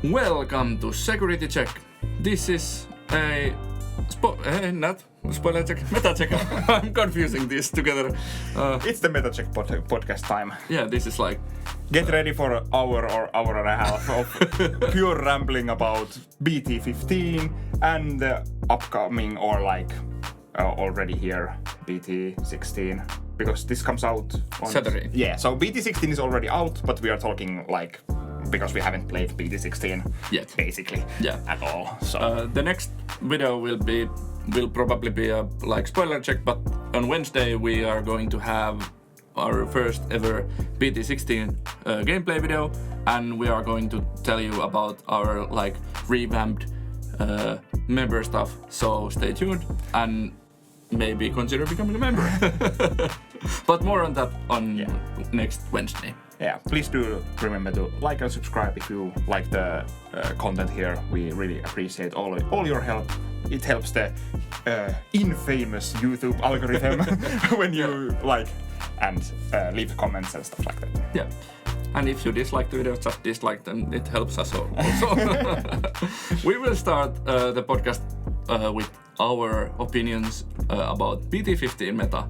Welcome to Security Check. This is a not spoiler check, meta check. I'm confusing this together. It's the meta check podcast time. Yeah, this is like get ready for an hour or hour and a half of pure rambling about BT15 and the upcoming or like already here BT16 because this comes out on Saturday. Yeah, so BT16 is already out, but we are talking like because we haven't played BT16 yet, basically, at all. So the next video will probably be a like spoiler check, but on Wednesday we are going to have our first ever BT16 gameplay video, and we are going to tell you about our like revamped member stuff. So stay tuned and maybe consider becoming a member. But more on that on next Wednesday. Yeah, please do remember to like and subscribe if you like the content here. We really appreciate all your help. It helps the infamous YouTube algorithm when you like and leave comments and stuff like that. Yeah, and if you dislike the video, just dislike them. It helps us also. We will start the podcast with our opinions about BT15 meta.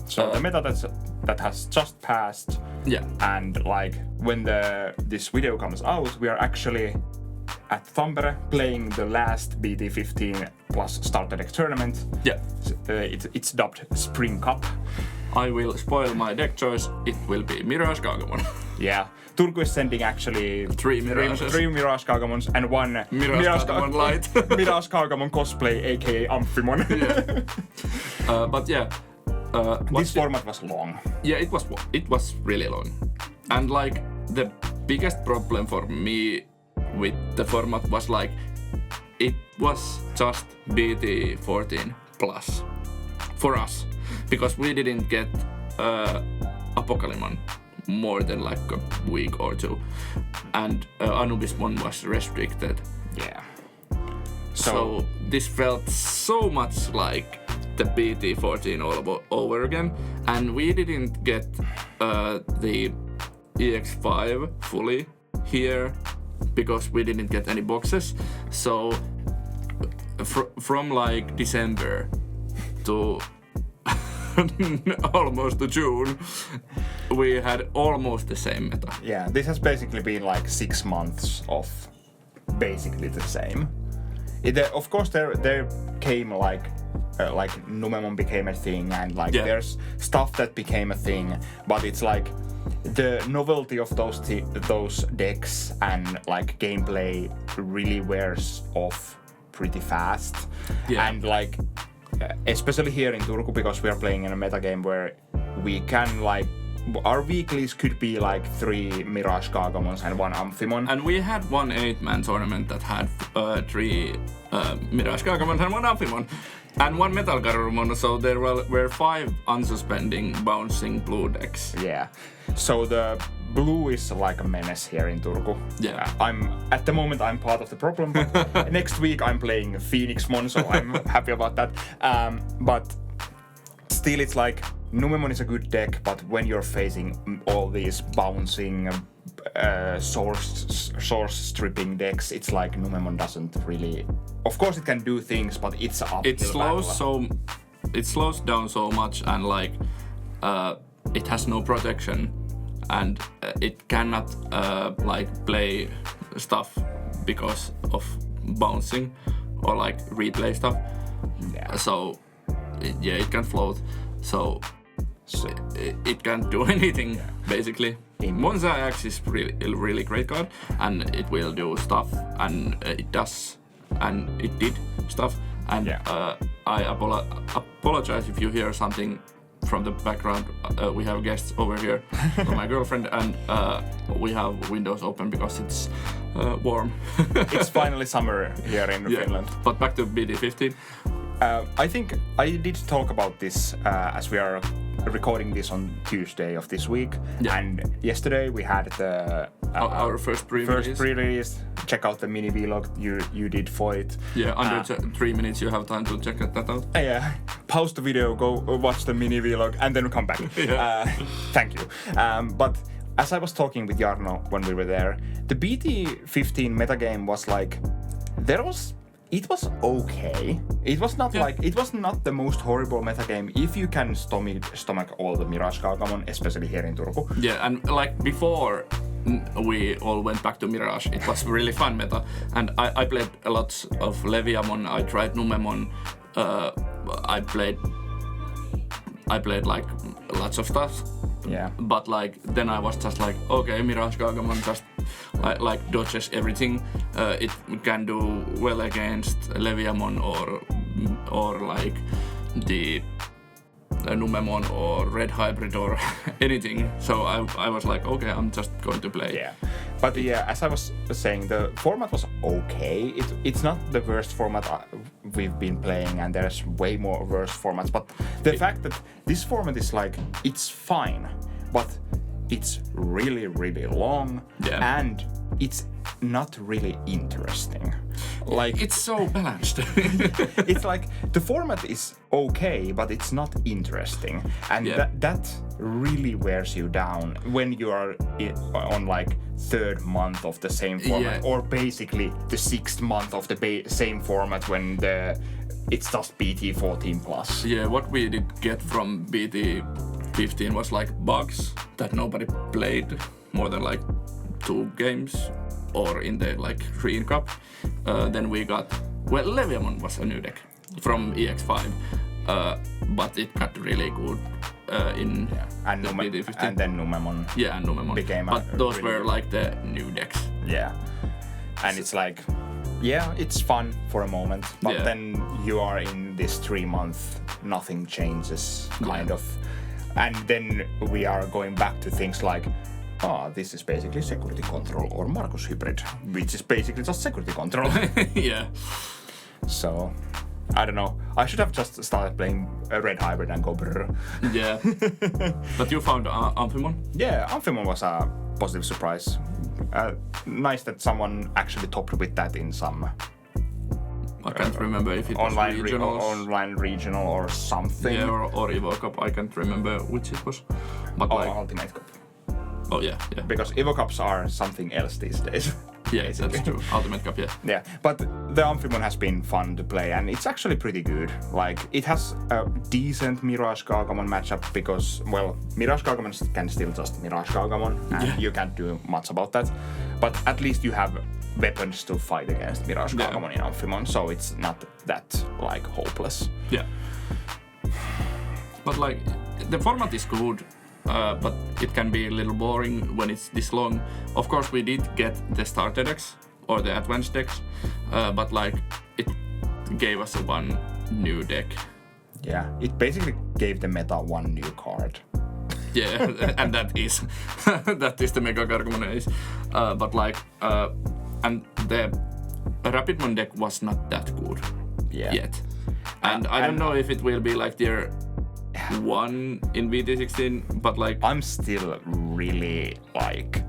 So the meta that has just passed. Yeah. And like when this video comes out, we are actually at Tampere playing the last BT15 plus starter deck tournament. Yeah. It's dubbed Spring Cup. I will spoil my deck choice. It will be MirageGaogamon. Yeah. Turku is sending actually three MirageGaogomons and one MirageGaogamon Light. MirageGaogamon cosplay, aka Amphimon. Yeah. But yeah. This format was long. Yeah, it was really long. And like the biggest problem for me with the format was like it was just BT14 plus for us because we didn't get Apocalypse more than like a week or two, and Anubismon was restricted. Yeah. So this felt so much like the BT14 all over again, and we didn't get the EX5 fully here because we didn't get any boxes. So from like December to almost to June, we had almost the same meta. Yeah, this has basically been like 6 months of basically the same. Of course, there came like Numemon became a thing, and like there's stuff that became a thing, but it's like the novelty of those decks and like gameplay really wears off pretty fast. Yeah. And like especially here in Turku, because we are playing in a meta game where we can like our weeklies could be like 3 MirageGaogomons and 1 Amphimon. And we had one 8-man tournament that had 3 MirageGaogomon and 1 Amphimon. And 1 MegaGargomon, so there were 5 unsuspending, bouncing blue decks. Yeah. So the blue is like a menace here in Turku. Yeah. At the moment I'm part of the problem, but next week I'm playing Phoenixmon, so I'm happy about that. But still it's like Numemon is a good deck, but when you're facing all these bouncing source stripping decks, it's like Numemon doesn't really. Of course, it can do things, but it's up. It slows down so much, and like it has no protection, and it cannot like play stuff because of bouncing or like replay stuff. Yeah. So it can float. So it can't do anything basically. Monza X is really great card, and it will do stuff, and it does, and it did stuff. And I apologize if you hear something from the background. We have guests over here, my girlfriend, and we have windows open because it's warm. It's finally summer here in Finland. But back to BT15. I think I did talk about this as we are recording this on Tuesday of this week, and yesterday we had the our first pre-release. Check out the mini vlog you did for it. Yeah, under 3 minutes you have time to check that out. Yeah, pause the video, go watch the mini vlog, and then come back. Thank you. But as I was talking with Jarno when we were there, the BT15 metagame was like, it was okay. It was not it was not the most horrible metagame if you can stomach all the MirageGaogamon, especially here in Turku. Yeah, and like before we all went back to Mirage, it was really fun meta, and I played a lot of Leviamon. I tried Numemon. I played like lots of stuff. Yeah. But like then I was just like, okay, MirageGaogamon just like dodges everything. It can do well against Leviamon or like the Numemon or Red Hybrid or anything. So I was like, okay, I'm just going to play. Yeah. But yeah, as I was saying, the format was okay. It's not the worst format we've been playing, and there's way more worse formats. But the fact that this format is like, it's fine, but it's really, really long, and it's not really interesting. Like, it's so balanced. It's like the format is okay, but it's not interesting, and that really wears you down when you are on like 3rd month of the same format, or basically the 6th month of the same format when it's just BT14 plus. Yeah, what we did get from BT15 was like bugs that nobody played more than like 2 games or in the like Green Cup. Then we got, well, Leviamon was a new deck from EX5, but it got really good in BT15. And then Numemon. Yeah, and Numemon became. But those really were like the new decks. Yeah, and it's like, yeah, it's fun for a moment, but then you are in this 3-month nothing changes kind of, and then we are going back to things like, this is basically security control or Marcus Hybrid, which is basically just security control. Yeah. So, I don't know. I should have just started playing a Red Hybrid and go brrr. Yeah. But you found Amphimon? Yeah, Amphimon was a positive surprise. Nice that someone actually topped with that in some... I can't remember if it was online regional or something. Yeah, or Evo Cup. I can't remember which it was. But Ultimate Cup. Oh yeah. Because Evo Cups are something else these days. Yeah, that's true. Ultimate Cup, yeah. Yeah, but the Amphimon has been fun to play, and it's actually pretty good. Like, it has a decent MirageGaogamon matchup because, well, MirageGaogamon can still just MirageGaogamon, and you can't do much about that. But at least you have weapons to fight against MirageGaogamon in Amphimon, so it's not that, like, hopeless. Yeah. But, like, the format is good. But it can be a little boring when it's this long. Of course, we did get the starter decks or the advanced decks, but like it gave us one new deck. Yeah, it basically gave the meta one new card. Yeah, and that is the MegaGargomon Ace. But like, and the Rapidmon deck was not that good yet, and I don't know if it will be like their one in BT16, but like I'm still really like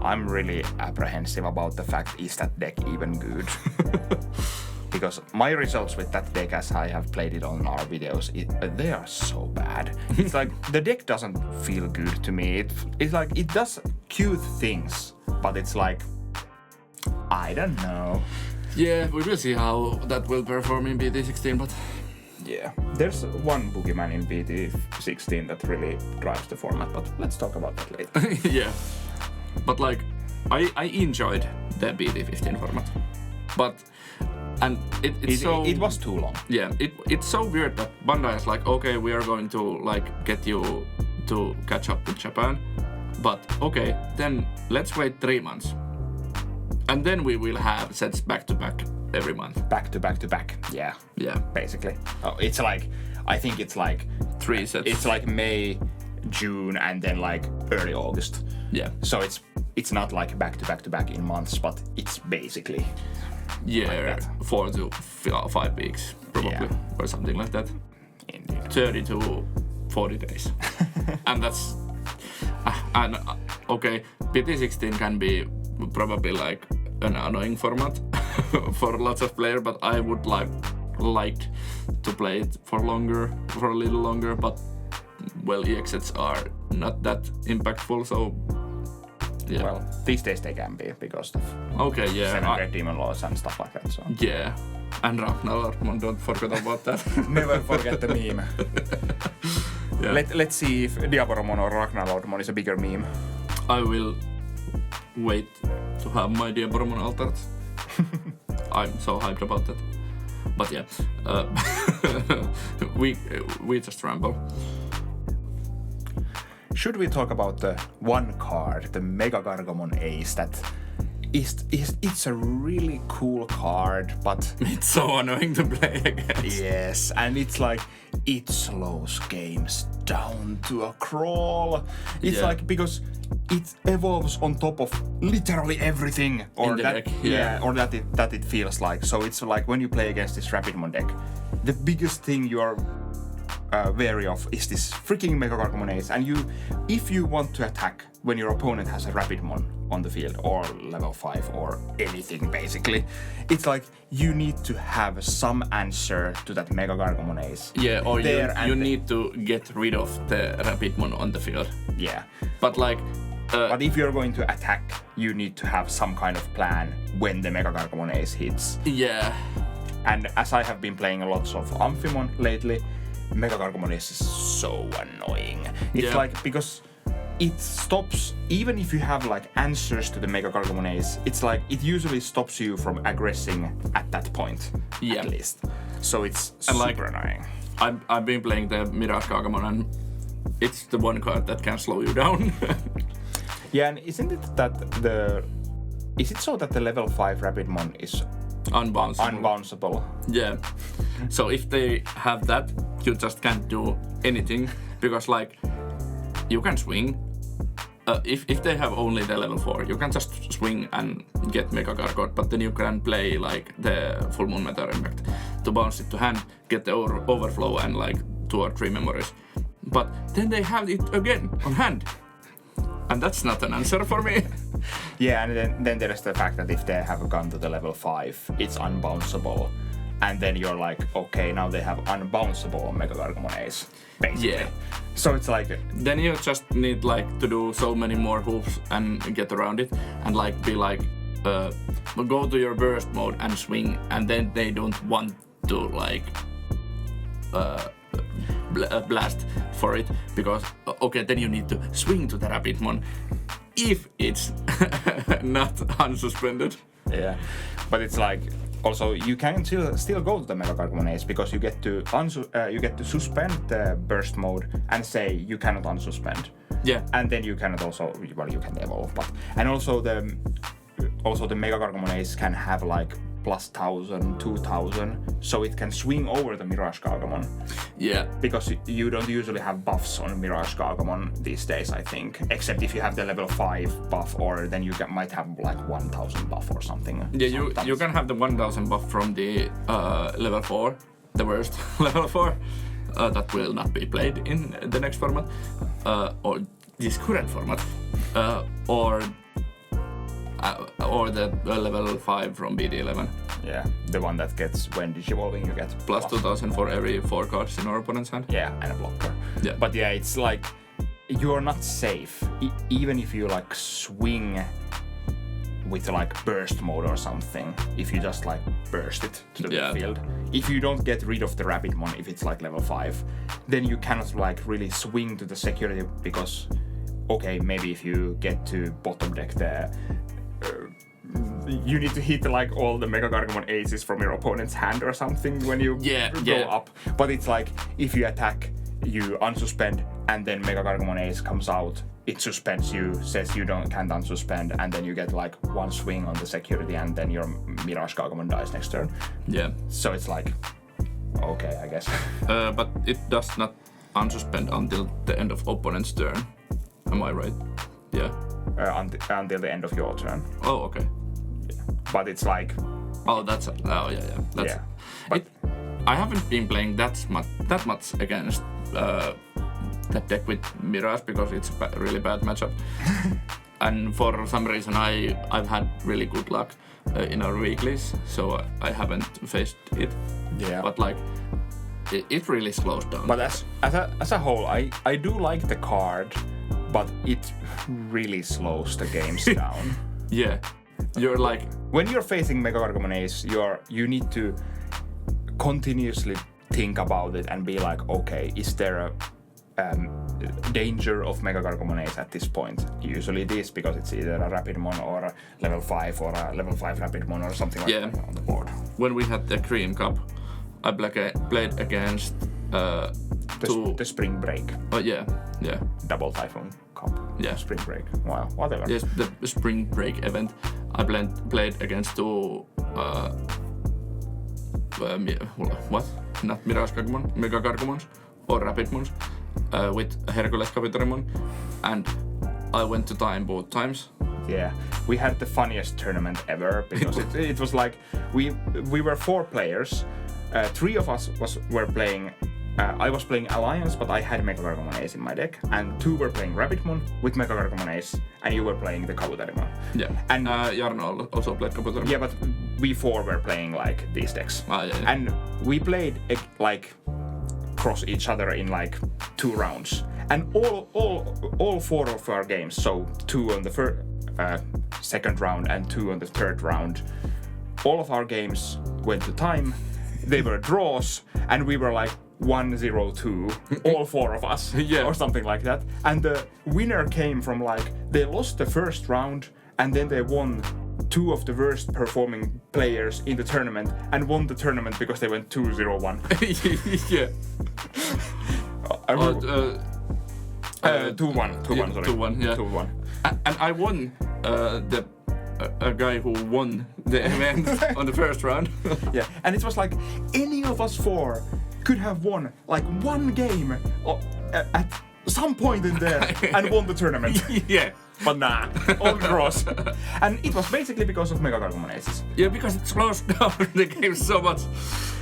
I'm really apprehensive about the fact, is that deck even good? Because my results with that deck, as I have played it on our videos, they are so bad. It's like the deck doesn't feel good to me. It's like it does cute things, but it's like, I don't know. Yeah, we will see how that will perform in BT16, but yeah, there's one boogeyman in BT16 that really drives the format, but let's talk about that later. Yeah, but like, I enjoyed the BT15 format, but it was too long. Yeah, it's so weird that Bandai is like, okay, we are going to like get you to catch up with Japan, but okay, then let's wait 3 months, and then we will have sets back to back. Every month. Back to back to back. Yeah. Yeah. Basically. Oh, it's like, I think it's like 3 sets. It's like May, June, and then like early August. Yeah. So it's not like back to back to back in months, but it's basically like 4 to 5 weeks probably, or something like that. Indeed. 30 to 40 days. And that's okay, BT16 can be probably like an annoying format for lots of players, but I would like to play it for a little longer. But well, EX sets are not that impactful. So yeah. Well, these days they can be because of 7 demon laws and stuff like that. So yeah, and Ragnarokmon, don't forget about that. Never forget the meme. Yeah. Let's see if Diaboromon or Ragnarokmon is a bigger meme. I will wait to have my Diaboromon altered. I'm so hyped about that. But yeah, we just ramble. Should we talk about the one card, the MegaGargomon Ace, that it's a really cool card, but it's so annoying to play against. Yes, and it's like it slows games down to a crawl. It's like because it evolves on top of literally everything, or in the that deck, or that it feels like. So it's like when you play against this Rapidmon deck, the biggest thing you are wary of is this freaking MegaGargomon Ace, and if you want to attack when your opponent has a Rapidmon on the field or level 5 or anything basically, it's like you need to have some answer to that MegaGargomon Ace. Yeah, or you need to get rid of the Rapidmon on the field. Yeah. But like but if you're going to attack, you need to have some kind of plan when the MegaGargomon Ace hits. Yeah. And as I have been playing a lot of Amphimon lately, MegaGargomon is so annoying. It's like because it stops, even if you have like answers to the MegaGargomon Ace, it's like it usually stops you from aggressing at that point, at least. So it's super annoying. I've been playing the MirageGaogamon, and it's the one card that can slow you down. Yeah, and isn't it that is it so that the level 5 Rapidmon is unbounceable? Yeah. So if they have that, you just can't do anything because like you can swing. If they have only the level 4, you can just swing and get MegaGargomon, but then you can play like the Full Moon Meteor Impact to bounce it to hand, get the overflow and like 2 or 3 memories. But then they have it again on hand. And that's not an answer for me. Yeah, and then there is the fact that if they have gone to the level 5, it's unbounceable. And then you're like, okay, now they have unbounceable MegaGargomon Ace, basically. Yeah. So it's like then you just need like to do so many more hoops and get around it, and like be like, go to your burst mode and swing, and then they don't want to like blast for it because okay, then you need to swing to the Rapidmon if it's not unsuspended. Yeah, but it's like also you can still go to the MegaGargomon Ace because you get to suspend the burst mode and say you cannot unsuspend. Yeah, and then you cannot also you can evolve, but and also the MegaGargomon Ace can have like plus 1000, 2000, so it can swing over the MirageGaogamon. Yeah. Because you don't usually have buffs on MirageGaogamon these days, I think, except if you have the level 5 buff, or then you might have like 1000 buff or something. Yeah, you can have the 1000 buff from the level 4, the worst level 4, that will not be played in the next format, or this current format, or the level 5 from BT11. Yeah, the one that gets when digivolving you get plus 2000 for every 4 cards in our opponent's hand. Yeah, and a blocker. Yeah. But yeah, it's like you're not safe even if you like swing with like burst mode or something. If you just like burst it to the field, if you don't get rid of the Rapidmon, if it's like level 5, then you cannot like really swing to the security because okay, maybe if you get to bottom deck there. You need to hit like all the MegaGargomon Aces from your opponent's hand or something when you go up. But it's like if you attack, you unsuspend, and then MegaGargomon Ace comes out, it suspends you, says you can't unsuspend, and then you get like one swing on the security, and then your MirageGaogamon dies next turn. Yeah. So it's like, okay, I guess. But it does not unsuspend until the end of opponent's turn. Am I right? Yeah. Until the end of your turn. Oh, okay. Yeah. But it's like. Oh, that's. Oh, yeah. That's, yeah. But I haven't been playing that much against that deck with Mirage because it's a really bad matchup. And for some reason, I've had really good luck in our weeklies, so I haven't faced it. Yeah. But like, it really slows down. But as a whole, I do like the card. but it really slows the games down. Yeah, you're like when you're facing MegaGargomon Ace, you need to continuously think about it and be like, okay, is there a danger of MegaGargomon Ace at this point? Usually it is, because it's either a Rapidmon or a level 5 or a level 5 Rapidmon or something like that on the board. When we had the Cream Cup, I played against the Spring Break. Oh yeah. Double Typhoon Cup. Yeah. Spring Break. Wow, whatever. Yes, the Spring Break event. I played against two what? Not MirageGaogamon, MegaGargomons or Rapidmons with Hercules Capitorimon, and I went to time both times. Yeah, we had the funniest tournament ever, because it was like we were 4 players. 3 of us were playing. I was playing Alliance, but I had MegaGargomon Ace in my deck, and 2 were playing Rapidmon with MegaGargomon Ace, and you were playing the Capitorimon. Yeah, and Jarno also played Capitorimon. Yeah, but we 4 were playing like these decks. Yeah. And we played like cross each other in like 2 rounds, and all 4 of our games, so 2 on the second round and 2 on the third round, all of our games went to time. They were draws, and we were like 1-0-2, all 4 of us, or something like that. And the winner came from like, they lost the first round, and then they won 2 of the worst performing players in the tournament, and won the tournament because they went 2-0-1. Yeah. 2-1, sorry. 2-1, yeah. 2-1. And I won a guy who won the event on the first round. Yeah, and it was like any of us 4 could have won like 1 game at some point in there and won the tournament. Yeah. But nah, all draws. And it was basically because of MegaGargomon Aces. Yeah, because it slows down the game so much.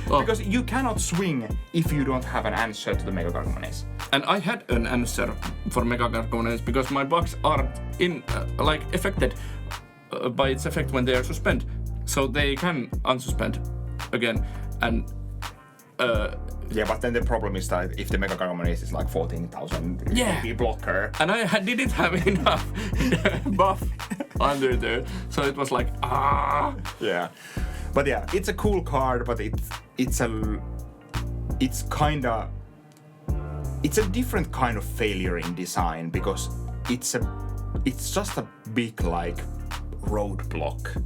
Oh. Because you cannot swing if you don't have an answer to the MegaGargomon Ace. And I had an answer for MegaGargomon Ace because my bugs are affected by its effect when they are suspended. So they can unsuspend again. And yeah, but then the problem is that if the MegaGargomon Ace is like 14,000 AP blocker. And I didn't have enough buff under there. So it was like, Yeah. But yeah, it's a cool card, but it's a different kind of failure in design, because it's just a big like roadblock.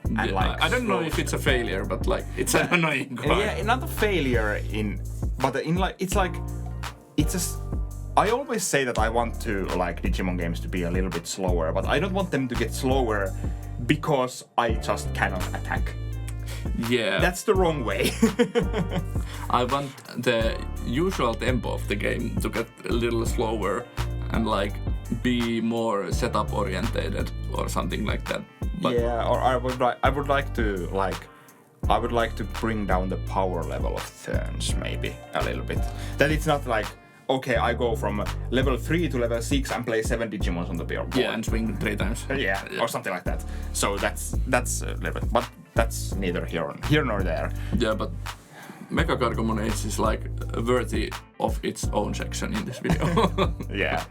And I don't know if it's a failure, but like it's an annoying card. Yeah, not a failure I always say that I want to like Digimon games to be a little bit slower, but I don't want them to get slower because I just cannot attack. Yeah. That's the wrong way. I want the usual tempo of the game to get a little slower and like be more setup oriented or something like that. But yeah, or I would like to bring down the power level of turns maybe a little bit. That it's not like, okay, I go from level 3 to level 6 and play 7 Digimons on the board. Yeah, and swing 3 times. Yeah, or something like that. So that's a little bit, but that's neither here nor there. Yeah, but MegaGargomon X is like worthy of its own section in this video. Yeah.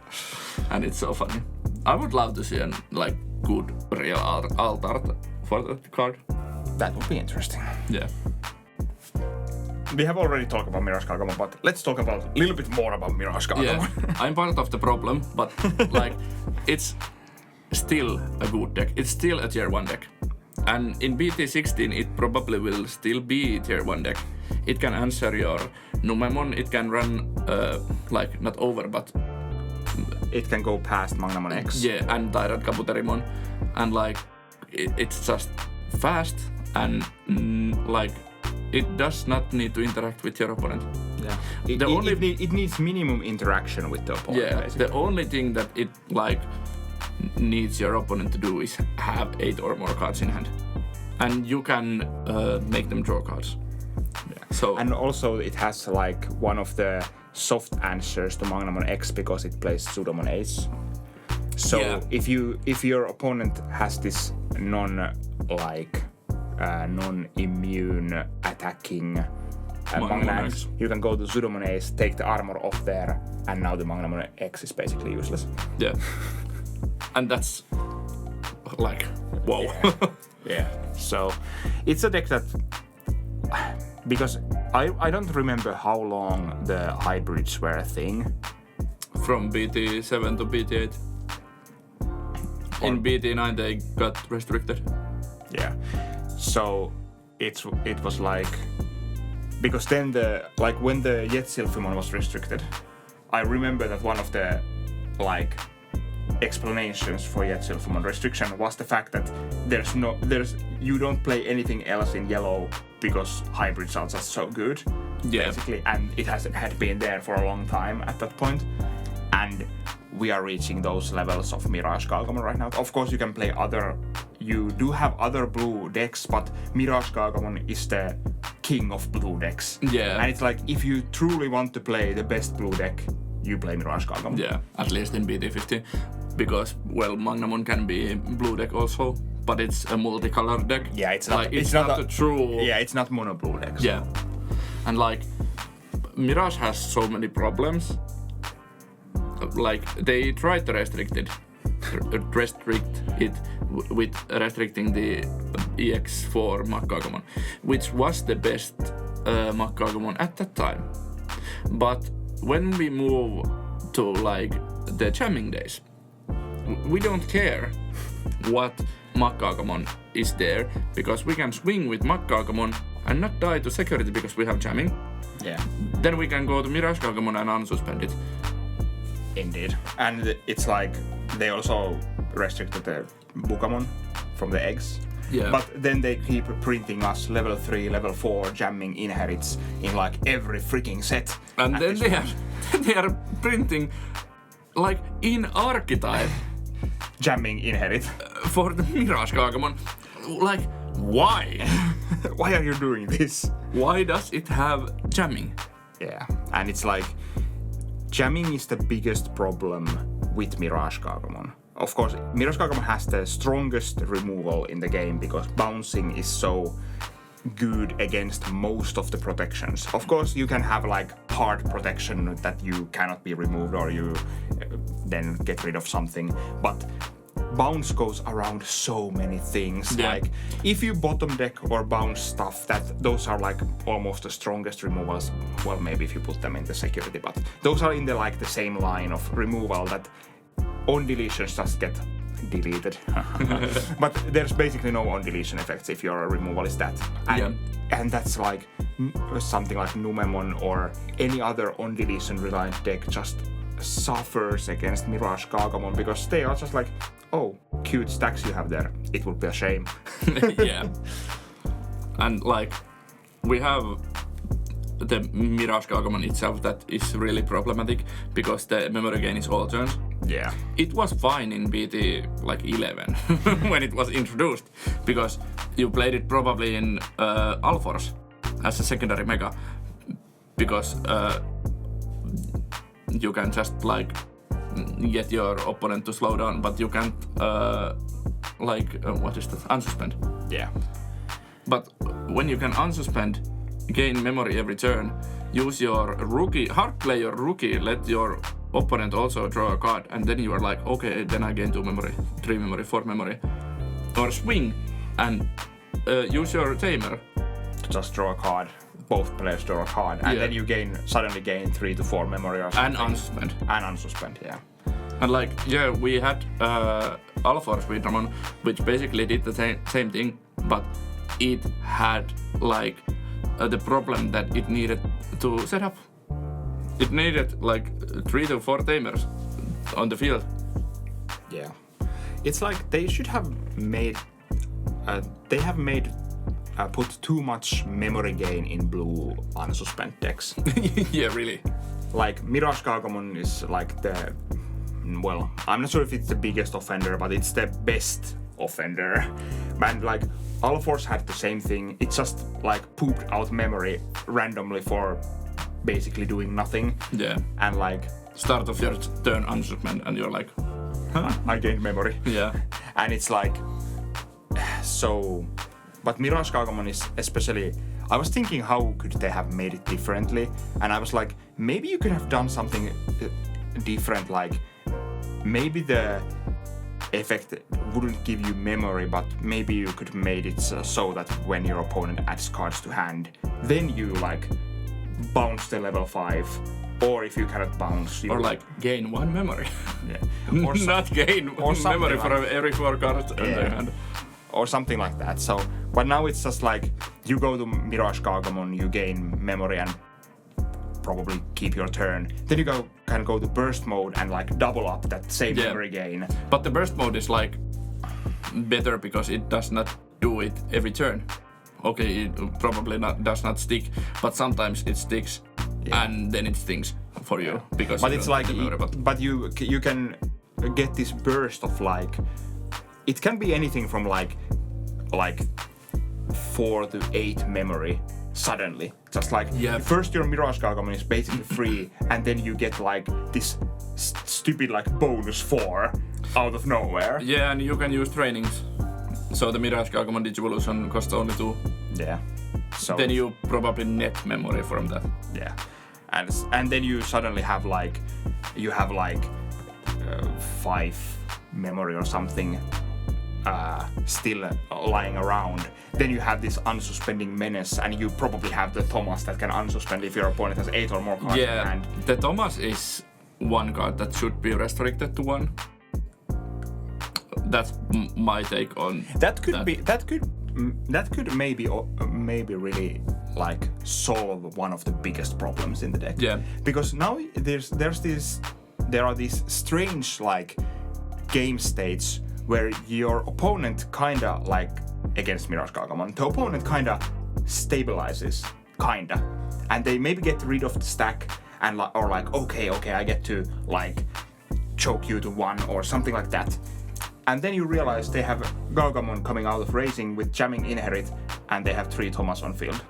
And it's so funny. I would love to see a like good real alt art for that card. That would be interesting. Yeah. We have already talked about MirageGaogamon, but let's talk a little bit more about MirageGaogamon. Yeah, I'm part of the problem, but like it's still a good deck. It's still a tier 1 deck. And in BT16 it probably will still be tier 1 deck. It can answer your Numemon, it can run like not over but it can go past Magnamon X. Yeah, and Tyrant Capitorimon. And like it's just fast and like it does not need to interact with your opponent. Yeah. It needs minimum interaction with the opponent. Yeah, basically. The only thing that it like needs your opponent to do is have 8 or more cards in hand. And you can make them draw cards. Yeah. So and also it has like one of the soft answers to Magnamon X because it plays Pseudomon Ace. So yeah. if your opponent has this non-immune attacking Magnamon X. You can go to Zudomon Ace, take the armor off there, and now the Magnamon X is basically useless. Yeah. And that's like, whoa. Yeah. So it's a deck that, because I don't remember how long the hybrids were a thing. From BT7 to BT8. In BT9 they got restricted. Yeah. So it was like, because then when the Jetsilphimon was restricted, I remember that one of the like explanations for Jetsilphimon restriction was the fact that you don't play anything else in yellow because hybrids are just so good, basically, and it had been there for a long time at that point, and we are reaching those levels of MirageGaogamon right now. Of course, you can play you do have other blue decks, but MirageGaogamon is the king of blue decks. Yeah. And it's like, if you truly want to play the best blue deck, you play MirageGaogamon. Yeah, at least in BT15. Because, well, Magnamon can be blue deck also, but it's a multicolored deck. Yeah, it's not. Like, it's not a true. Yeah, it's not mono blue decks. Yeah, and like Mirage has so many problems. Like they tried to restrict it with restricting the EX4 MegaGargomon, which was the best MegaGargomon at that time. But when we move to like the jamming days, we don't care what MegaGargomon is there, because we can swing with MegaGargomon and not die to security because we have jamming. Yeah. Then we can go to MirageGaogamon and unsuspend it. Indeed. And it's like they also restricted the Bukamon from the eggs. Yeah. But then they keep printing us level 3, level 4 jamming inherits in like every freaking set. And then they are printing like in archetype jamming inherit for the MirageGaogamon. Like, why? Why are you doing this? Why does it have jamming? Yeah, and it's like jamming is the biggest problem with MirageGaogamon. Of course, MirageGaogamon has the strongest removal in the game because bouncing is so good against most of the protections. Of course, you can have like hard protection that you cannot be removed or you then get rid of something, but bounce goes around so many things. Yeah. Like if you bottom deck or bounce stuff, those are like almost the strongest removals. Well, maybe if you put them in the security, but those are in the like the same line of removal that on deletions just get deleted. But there's basically no on deletion effects if your removal is that. And that's like something like Numemon or any other on deletion reliant deck just suffers against MirageGaogamon because they are just like, oh, cute stacks you have there. It would be a shame. Yeah. And like we have the MirageGaogamon itself that is really problematic because the memory gain is all turns. Yeah. It was fine in BT like 11 when it was introduced because you played it probably in Alforce as a secondary mega because you can just like get your opponent to slow down, but you can't what is that? Unsuspend. Yeah. But when you can unsuspend, gain memory every turn, use your rookie, hard play your rookie, let your opponent also draw a card, and then you are like, okay, then I gain 2 memory, 3 memory, 4 memory. Or swing and use your tamer. Just draw a card. Both players draw a card, and then you suddenly gain 3 to 4 memory or something. And unsuspend. And unsuspend, yeah. And like, yeah, we had Alforce Widramon, which basically did the same thing, but it had like the problem that it needed to set up. It needed like 3 to 4 tamers on the field. Yeah. It's like they should have made... put too much memory gain in blue unsuspend decks. Yeah, really. Like MirageGaogamon is like the... Well, I'm not sure if it's the biggest offender, but it's the best offender. And like Alforce had the same thing. It just like pooped out memory randomly for basically doing nothing. Yeah. And like... Start of your turn unsuspend and you're like, huh? I gained memory. Yeah. And it's like... So... but MirageGaogamon is especially. I was thinking how could they have made it differently, and I was like, maybe you could have done something different, like maybe the effect wouldn't give you memory, but maybe you could made it so that when your opponent adds cards to hand, then you like bounce the level 5, or if you cannot bounce, you or like gain 1 memory. Yeah. Or not gain or memory like, for every 4 cards in their hand. Or something like that. So, but now it's just like you go to MirageGaogamon, you gain memory and probably keep your turn. Then you can go to burst mode and like double up that same memory gain. But the burst mode is like better because it does not do it every turn. Okay, it probably does not stick, but sometimes it sticks and then it stings for you because. But it's like, but you can get this burst of like. It can be anything from like 4 to 8 memory suddenly. Just like first your MirageGaogamon is basically free, and then you get like this stupid like bonus 4 out of nowhere. Yeah, and you can use trainings. So the MirageGaogamon Digivolution costs only 2. Yeah. So then you probably net memory from that. Yeah. And then you suddenly have like 5 memory or something still lying around. Then you have this unsuspending menace, and you probably have the Thomas that can unsuspend if your opponent has 8 or more cards in hand. The Thomas is one card that should be restricted to 1. That's my take on that. That could maybe really like solve one of the biggest problems in the deck. Yeah. Because now there are these strange like game states where your opponent kinda like against MirageGaogamon, the opponent kinda stabilizes, and they maybe get rid of the stack and or like okay, I get to like choke you to 1 or something like that. And then you realize they have Gaogamon coming out of racing with jamming inherit, and they have 3 Thomas on field.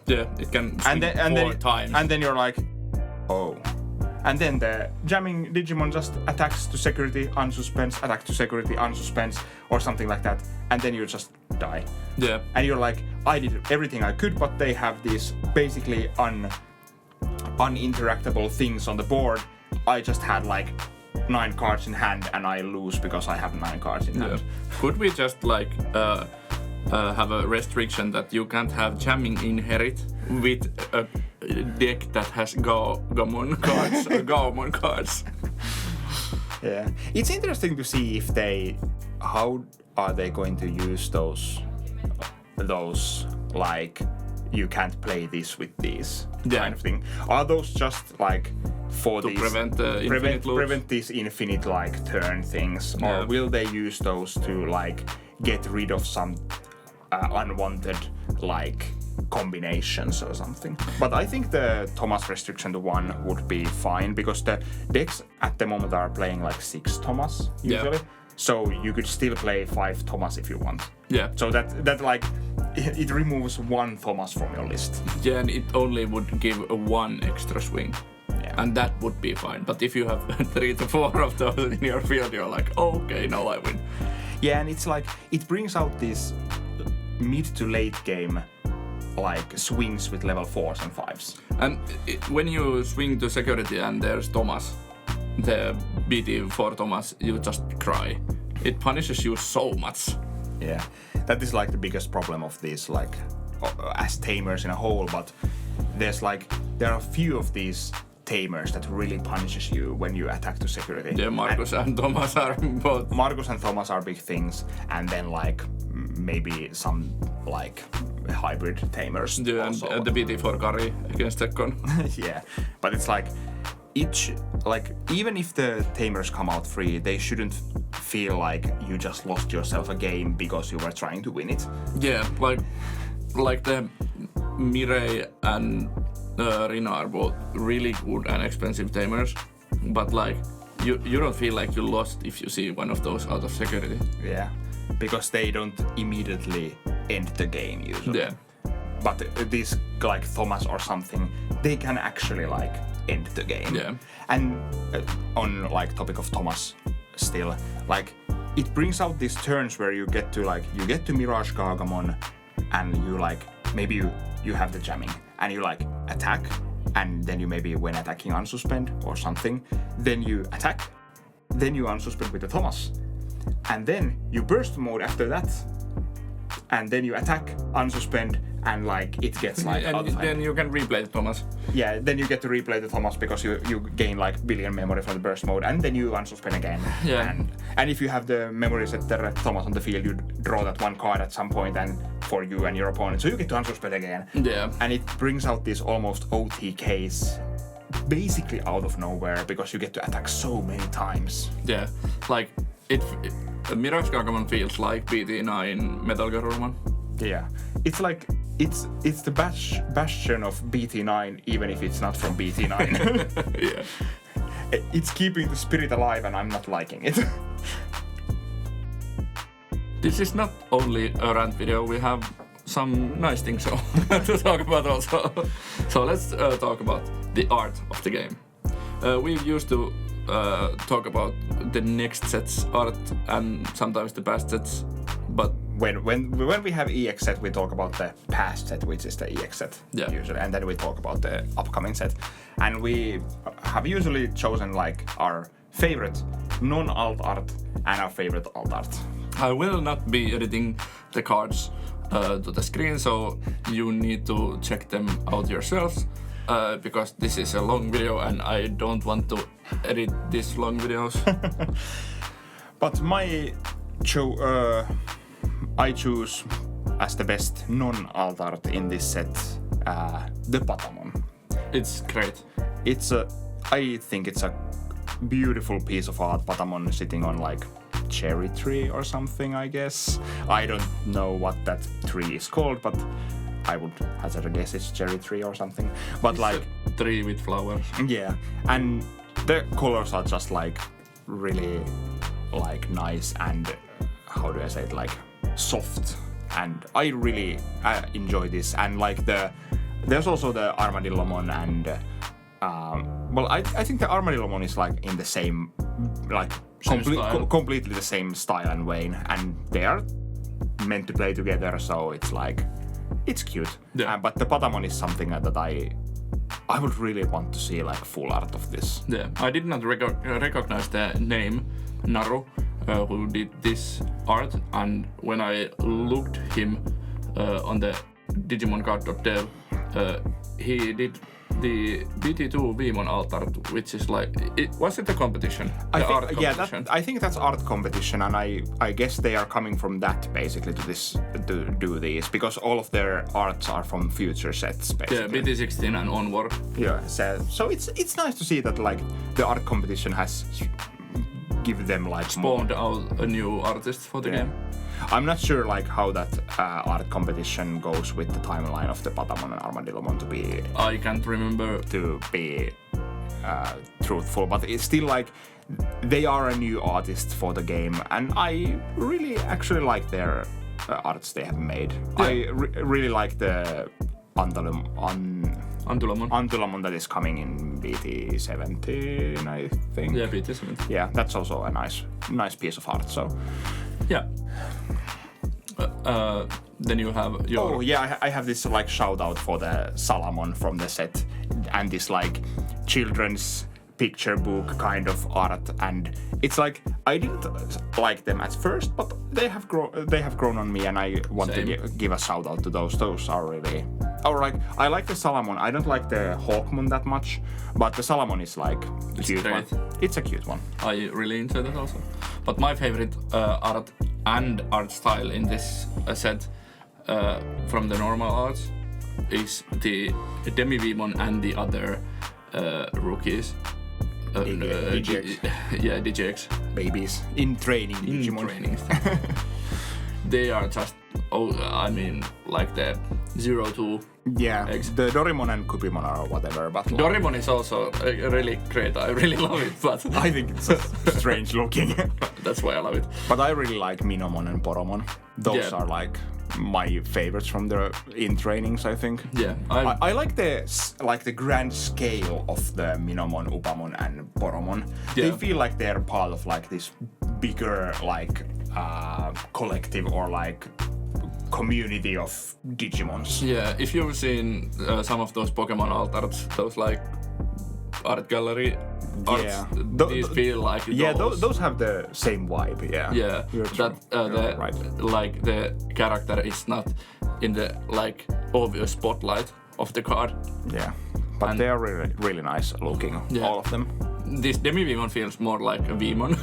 Yeah, it can swing 4 times. And then you're like, oh. And then the jamming Digimon just attacks to security, unsuspends, attack to security, unsuspends, or something like that. And then you just die. Yeah. And you're like, I did everything I could, but they have these basically uninteractable things on the board. I just had like 9 cards in hand and I lose because I have 9 cards in hand. Could we just like have a restriction that you can't have jamming inherit with a deck that has Gaogamon cards or Gaomon cards? Yeah, it's interesting to see if how are they going to use those like you can't play this with these kind of thing. Are those just like for to these prevent these infinite like turn things, or will they use those to like get rid of some unwanted like combinations or something? But I think the Thomas restriction to 1 would be fine, because the decks at the moment are playing like 6 Thomas usually. So you could still play 5 Thomas if you want. Yeah. So that like it removes 1 Thomas from your list. Yeah, and it only would give a 1 extra swing. Yeah. And that would be fine. But if you have 3 to 4 of those in your field, you're like, oh, okay, now I win. Yeah, and it's like it brings out these mid to late game like swings with level 4s and 5s. And when you swing to security and there's Thomas, the BT4 Thomas, you just cry. It punishes you so much. Yeah, that is like the biggest problem of these like as tamers in a whole, but there are a few of these tamers that really punishes you when you attack to security. Yeah, Marcus and Thomas are both. Marcus and Thomas are big things, and then like maybe some like hybrid tamers. Yeah, also. And the BT4 carry against Tekkon. Yeah, but it's like even if the tamers come out free, they shouldn't feel like you just lost yourself a game because you were trying to win it. Yeah, like the Mirai and Rina are both really good and expensive tamers, but like you don't feel like you lost if you see one of those out of security. Yeah, because they don't immediately end the game usually. Yeah. But these like Thomas or something, they can actually like end the game. Yeah. And on like topic of Thomas still, like it brings out these turns where you get to MirageGaogamon, and you like maybe you have the jamming and you like attack, and then you maybe when attacking unsuspend or something, then you attack, then you unsuspend with the Thomas, and then you burst mode after that, and then you attack, unsuspend, and like it gets like and then you can replay the Thomas. Yeah, then you get to replay the Thomas because you gain like billion memory from the burst mode, and then you unsuspend again. Yeah. And if you have the memory set the Thomas on the field, you draw that one card at some point, and for you and your opponent, so you get to unsuspend again. Yeah. And it brings out these almost OTKs basically out of nowhere because you get to attack so many times. Yeah, like MirageGaogamon feels like BT9 MegaGargomon. Yeah, it's like it's the bastion of BT9, even if it's not from BT9. Yeah. It's keeping the spirit alive, and I'm not liking it. This is not only a rant video, we have some nice things to talk about also. So let's talk about the art of the game. We used to talk about the next set's art and sometimes the past sets, but when we have EX set, we talk about the past set, which is the EX set usually, and then we talk about the upcoming set. And we have usually chosen like our favorite non-alt art and our favorite alt art. I will not be editing the cards to the screen, so you need to check them out yourselves, because this is a long video and I don't want to edit these long videos. But I choose as the best non-alt art in this set the Patamon. It's great. I think it's a beautiful piece of art, Patamon sitting on like cherry tree or something, I guess. I don't know what that tree is called, but I would hazard a guess it's cherry tree or something. But it's like a tree with flowers. Yeah, and the colors are just like really like nice and how do I say it, like soft, and I really enjoy this. And like there's also the Armadillomon, and well, I think the Armadillomon is like in the same like completely the same style and vein, and they are meant to play together, so it's like it's cute. Yeah. But the Patamon is something that I would really want to see like full art of this. Yeah, I did not recognize the name Naru, who did this art, and when I looked him on the Digimon.dev, he did the BT2 alt art, which is like, was it a competition? I think that's art competition, and I guess they are coming from that basically to do these, because all of their arts are from future sets basically. Yeah, BT16 and onward. Yeah, so it's nice to see that like the art competition has give them like spawned out a new artist for the game. I'm not sure like how that art competition goes with the timeline of the Patamon and Armadillomon to be. I can't remember. To be truthful, but it's still like they are a new artist for the game, and I really actually like their arts they have made. Yeah. I really like the Antulomon that is coming in BT17, I think. Yeah, BT17. Yeah, that's also a nice piece of art. So. Yeah. Then you have your... Oh yeah, I have this like shout out for the Salamon from the set, and this like children's picture book kind of art, and it's like I didn't like them at first, but they have grown on me, and I want to give a shout out to those. Those are really... Or like I like the Salamon. I don't like the Hawkmoon that much, but the Salamon is like a cute one. It's a cute one. I really enjoy that also. But my favorite art and art style in this set from the normal arts is the Demivimon and the other rookies. DGX. Yeah, DGX. Babies in training. Digimon. They are just, I mean, like the 02. Yeah, X. the Dorimon and Cupimon or whatever. But like, Dorimon is also really great. I really love it, but I think it's strange looking. That's why I love it. But I really like Minomon and Poromon. Those are like my favorites from the in trainings, I think. Yeah, I like the grand scale of the Minomon, Upamon, and Poromon. Yeah. They feel like they're part of like this bigger like collective or like community of Digimons. Yeah, if you've seen some of those Pokemon alt arts, those like art gallery arts, these feel like those have the same vibe. Yeah, like the character is not in the like obvious spotlight of the card. Yeah, but they are really nice looking, all of them. This Demi-Vemon feels more like a Vemon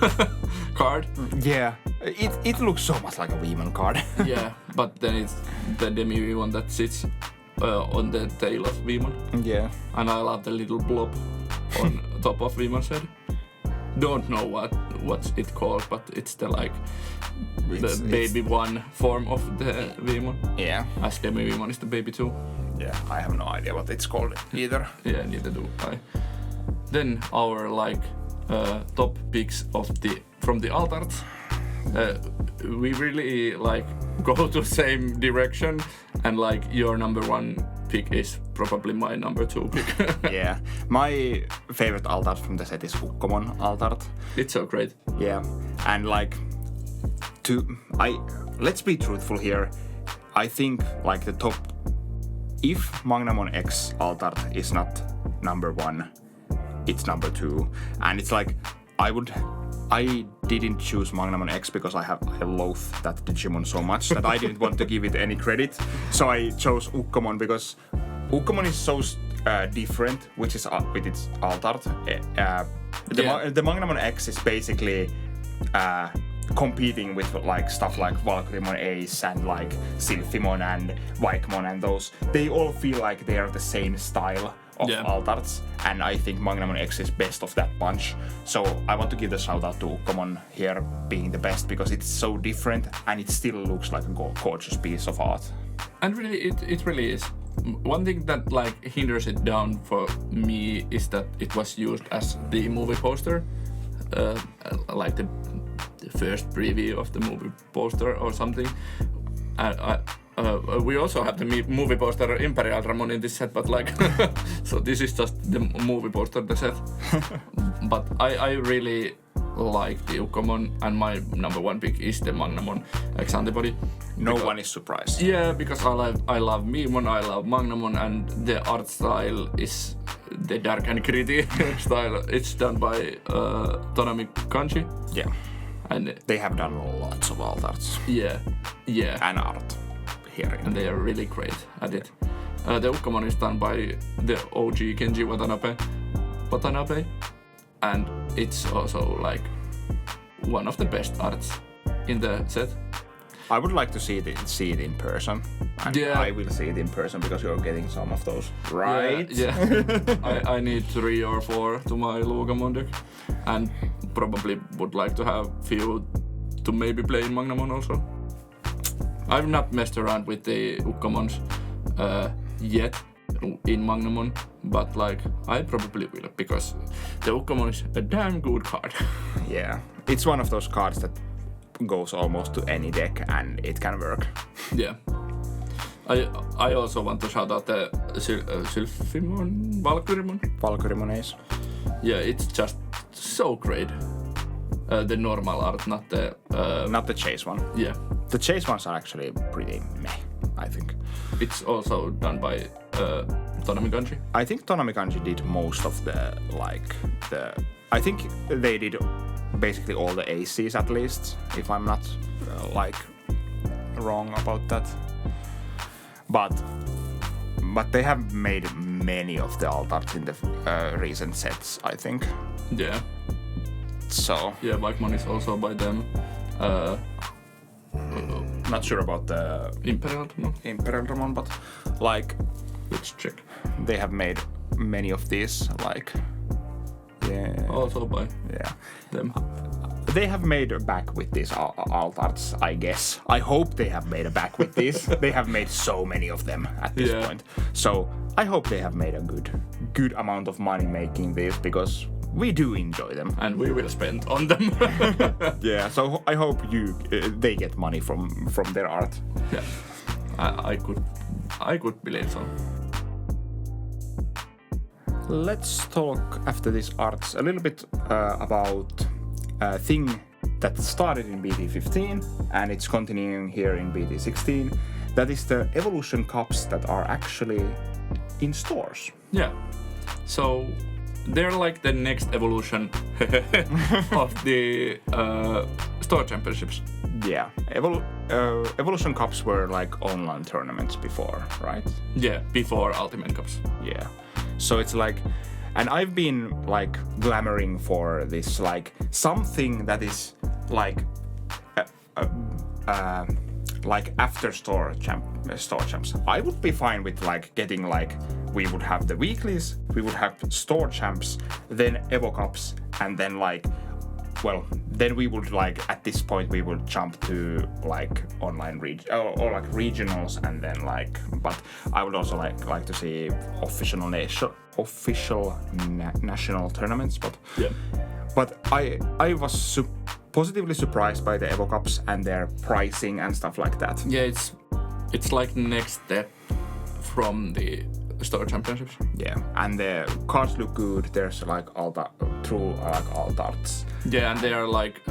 card. Yeah, it looks so much like a Vemon card. Yeah, but then it's the Demi-Vemon that sits on the tail of Vemon. Yeah. And I love the little blob on top of Vemon's head. Don't know what's it called, but it's the like the baby one form of the Vemon. Yeah. As Demi-Vemon is the baby two. Yeah, I have no idea what it's called either. Yeah, neither do I. Then our like top picks from the alt arts. We really like go to same direction, and like your number one pick is probably my number two pick. Yeah, my favorite alt art from the set is Ukkomon alt art. It's so great. Yeah, and like let's be truthful here. I think like the top, if Magnamon X alt art is not number one, it's number two, and it's like I didn't choose Magnamon X because I loathe that Digimon so much that I didn't want to give it any credit. So I chose Ukkomon because Ukkomon is so different, which is with its alt art. The Magnamon X is basically competing with like stuff like Valkyrimon Ace and like Sylphimon and Vaikmon and those. They all feel like they are the same style of alt arts, and I think Magnamon X is best of that bunch. So I want to give the shout out to Ukkomon here being the best because it's so different and it still looks like a gorgeous piece of art. And really, it really is. One thing that like hinders it down for me is that it was used as the movie poster, like the first preview of the movie poster or something. We also have the movie poster Imperial Ramon in this set, but like, so this is just the movie poster, the set. But I really like the Ukkomon, and my number one pick is the Magnamon X antibody. No one is surprised. Yeah, because I love Memon, I love Magnamon, and the art style is the dark and gritty style. It's done by Tonami Kanji. Yeah. And they have done lots of alt arts. Yeah. And art here. And they are really great at it. The Ukkomon is done by the OG Kenji Watanabe, and it's also like one of the best arts in the set. I would like to see it in person. And I will see it in person because you're getting some of those, right? Yeah. I need 3 or 4 to my Lugamon deck, and probably would like to have few to maybe play in Magnamon also. I've not messed around with the Ukkomons yet in Magnamon, but like I probably will because the Ukkomon is a damn good card. Yeah, it's one of those cards that goes almost to any deck and it can work. Yeah. I also want to shout out the Sylphimon, Valkyrimon Ace. Yeah, it's just so great. The normal art, not the chase one. Yeah. The chase ones are actually pretty meh, I think. It's also done by Tonami Kanji. I think Tonami Kanji did most of I think they did basically all the ACs at least, if I'm not wrong about that. But they have made many of the alt arts in the recent sets, I think. Yeah. So. Yeah, Vaikmon is also by them. Not sure about the Imperial Ramon, but like. Let's check. They have made many of these, like. Yeah. Also by them. They have made a back with these alt arts, I guess. I hope they have made a back with these. They have made so many of them at this point. So I hope they have made a good amount of money making these because we do enjoy them. And we will spend on them. Yeah, so I hope they get money from their art. Yeah, I could believe so. Let's talk after these arts a little bit about a thing that started in BT15 and it's continuing here in BT16, that is the Evolution Cups that are actually in stores. Yeah. So they're like the next evolution of the store championships. Yeah, Evolution Cups were like online tournaments before, right? Yeah, before Ultimate Cups. Yeah. So it's like, and I've been like glamoring for this like something that is like after store champs. I would be fine with like getting like, we would have the weeklies, we would have store champs, then Evo Cups, and then like, well, then we would like at this point we would jump to like online or like regionals, and then like, but I would also like to see official national tournaments. But yeah. But I was positively surprised by the Evo Cups and their pricing and stuff like that. Yeah, it's like next step from the store championships. Yeah, and the cards look good. There's like alt arts. Yeah, and they are like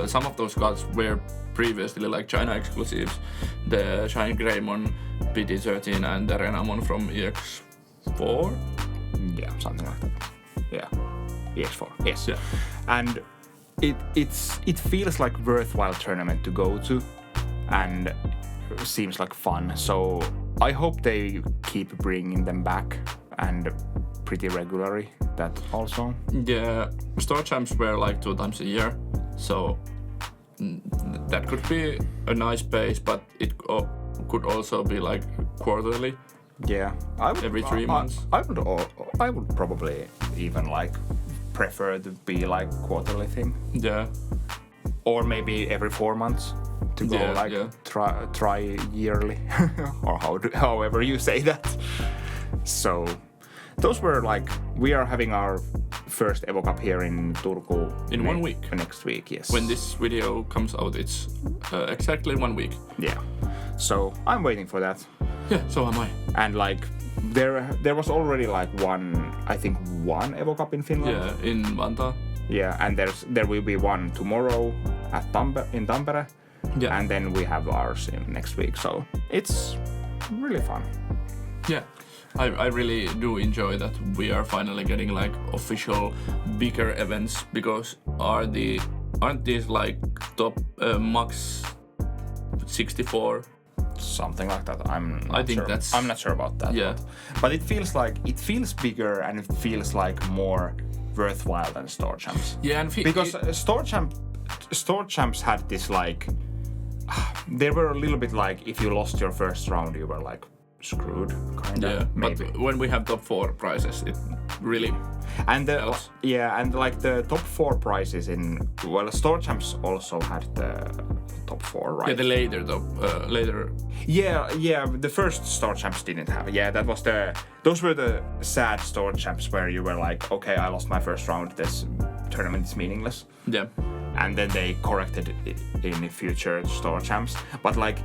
some of those cards were previously like China exclusives. The Shiny Greymon, BT13, and the Renamon from EX4. Yeah, something like that. Yeah, EX4. Yes. Yeah. And it feels like worthwhile tournament to go to, and seems like fun. So I hope they keep bringing them back and pretty regularly. That also. Yeah, store champs were like 2 times a year, so that could be a nice pace, but it could also be like quarterly. Yeah, every 3 months. I would probably even like prefer to be like quarterly thing. Yeah. Or maybe every 4 months to go try yearly or however you say that. So those were like, we are having our first Evo Cup here in Turku in 1 week. Next week, yes. When this video comes out, it's exactly 1 week. Yeah. So I'm waiting for that. Yeah, so am I. And like there was already like one Evo Cup in Finland. Yeah, in Vantaa. Yeah, and there will be one tomorrow at in Tampere. Yeah. And then we have ours in next week. So it's really fun. Yeah. I really do enjoy that we are finally getting like official bigger events, because aren't these like top max 64? Something like that. I'm not sure about that. Yeah. But it feels bigger, and it feels like more worthwhile than store champs. Yeah, and because store champs had this like, they were a little bit like, if you lost your first round, you were like screwed, kind of. Yeah, maybe. But when we have top 4 prizes, it really and helps. Yeah, and like the top 4 prizes store champs also had the top 4, right? Yeah, the later. Yeah, the first store champs didn't have. Yeah, those were the sad store champs where you were like, okay, I lost my first round, this tournament is meaningless. Yeah. And then they corrected it in future store champs. But like,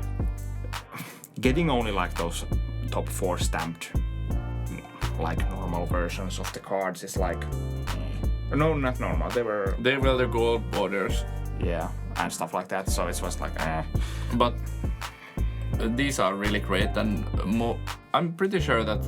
getting only like those top 4 stamped like normal versions of the cards is like, no, not normal. They were the gold borders. Yeah, and stuff like that. So it was like, But these are really great, and I'm pretty sure that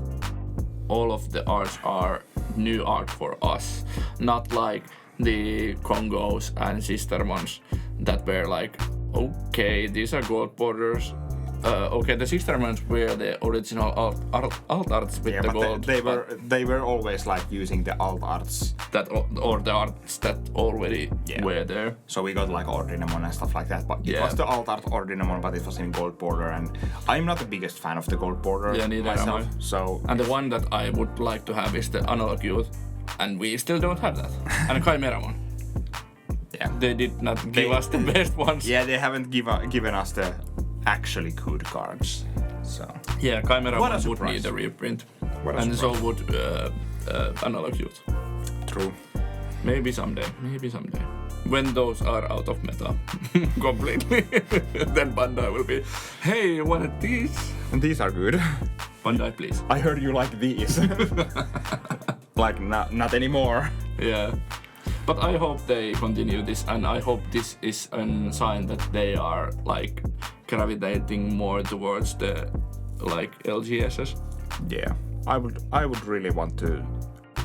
all of the arts are new art for us, not like the Congos and Sistermons that were like, okay, these are gold borders. Okay, the Sistermons were the original alt arts with the gold. They were always like using the alt arts or the arts that already were there. So we got like Ordinamon and stuff like that, but it was the alt art Ordinamon, but it was in gold border, and I'm not the biggest fan of the gold border myself. And the one that I would like to have is the analog youth, and we still don't have that. And Chimeramon. Yeah, they did not give us the best ones. Yeah, they haven't given us the actually good cards. So yeah, Chimeramon would need a reprint, and so would analog youth. True. Maybe someday. When those are out of meta completely, then Bandai will be, hey, you wanted these? And these are good. Bandai, please. I heard you like these. Like not anymore. Yeah. But I hope they continue this, and I hope this is a sign that they are like gravitating more towards the like LGSs. Yeah, I would really want to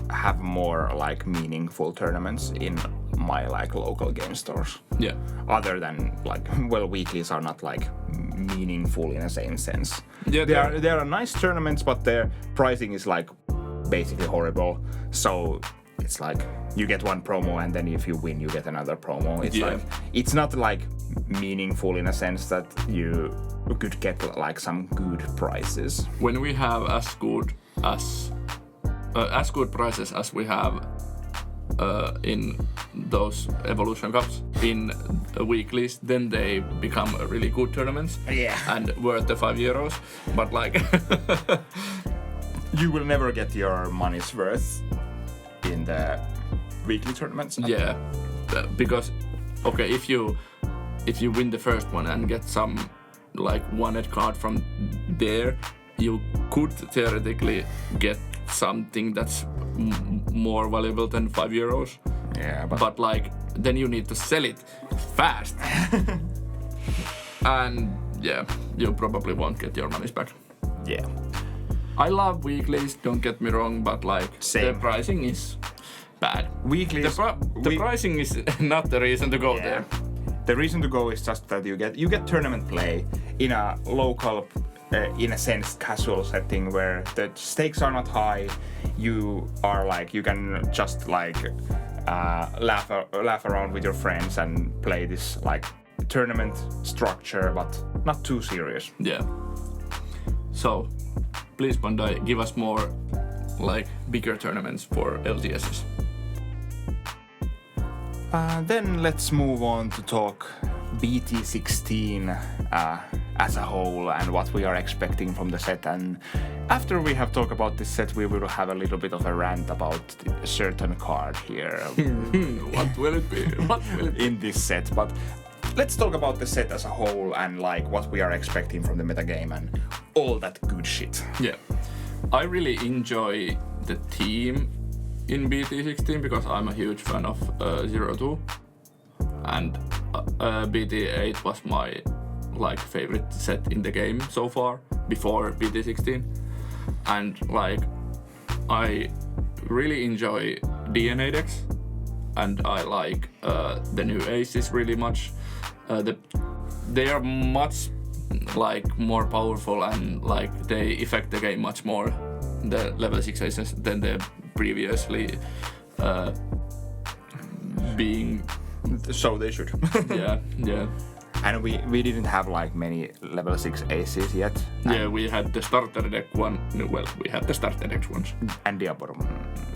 have more like meaningful tournaments in my like local game stores. Yeah. Other than like, well, weeklies are not like meaningful in the same sense. Yeah, there are nice tournaments, but their pricing is like basically horrible. So it's like you get one promo and then if you win you get another promo. It's like it's not like meaningful in a sense that you could get like some good prices. When we have as good prices as we have in those Evolution Cups in weeklies, then they become really good tournaments. Yeah. And worth the €5. But like you will never get your money's worth in the weekly tournaments. Yeah, because okay, if you win the first one and get some like one-head card from there, you could theoretically get something that's more valuable than €5. Yeah, but like then you need to sell it fast. And yeah, you probably won't get your money back. Yeah. I love weeklies, don't get me wrong, but like Same. the pricing is bad. Weeklies. The pricing is not the reason to go there. The reason to go is just that you get tournament play in a local, in a sense, casual setting where the stakes are not high. You are like you can just like laugh around with your friends and play this like tournament structure, but not too serious. Yeah. So, please Bandai, give us more like bigger tournaments for LGSs. Then let's move on to talk BT16 as a whole and what we are expecting from the set. And after we have talked about this set, we will have a little bit of a rant about a certain card here. What will it be? What will it be? In this set, but let's talk about the set as a whole and like what we are expecting from the metagame and all that good shit. Yeah, I really enjoy the team in BT16 because I'm a huge fan of 02, and BT8 was my like favorite set in the game so far before BT16, and like I really enjoy DNA decks, and I like the new aces really much. They are much like more powerful and like they affect the game much more, the level 6 aces, than the previously being. So they should. yeah. And we didn't have like many level 6 aces yet. Yeah, we had the starter deck one. Well, we had the starter deck ones. And Diaboromon.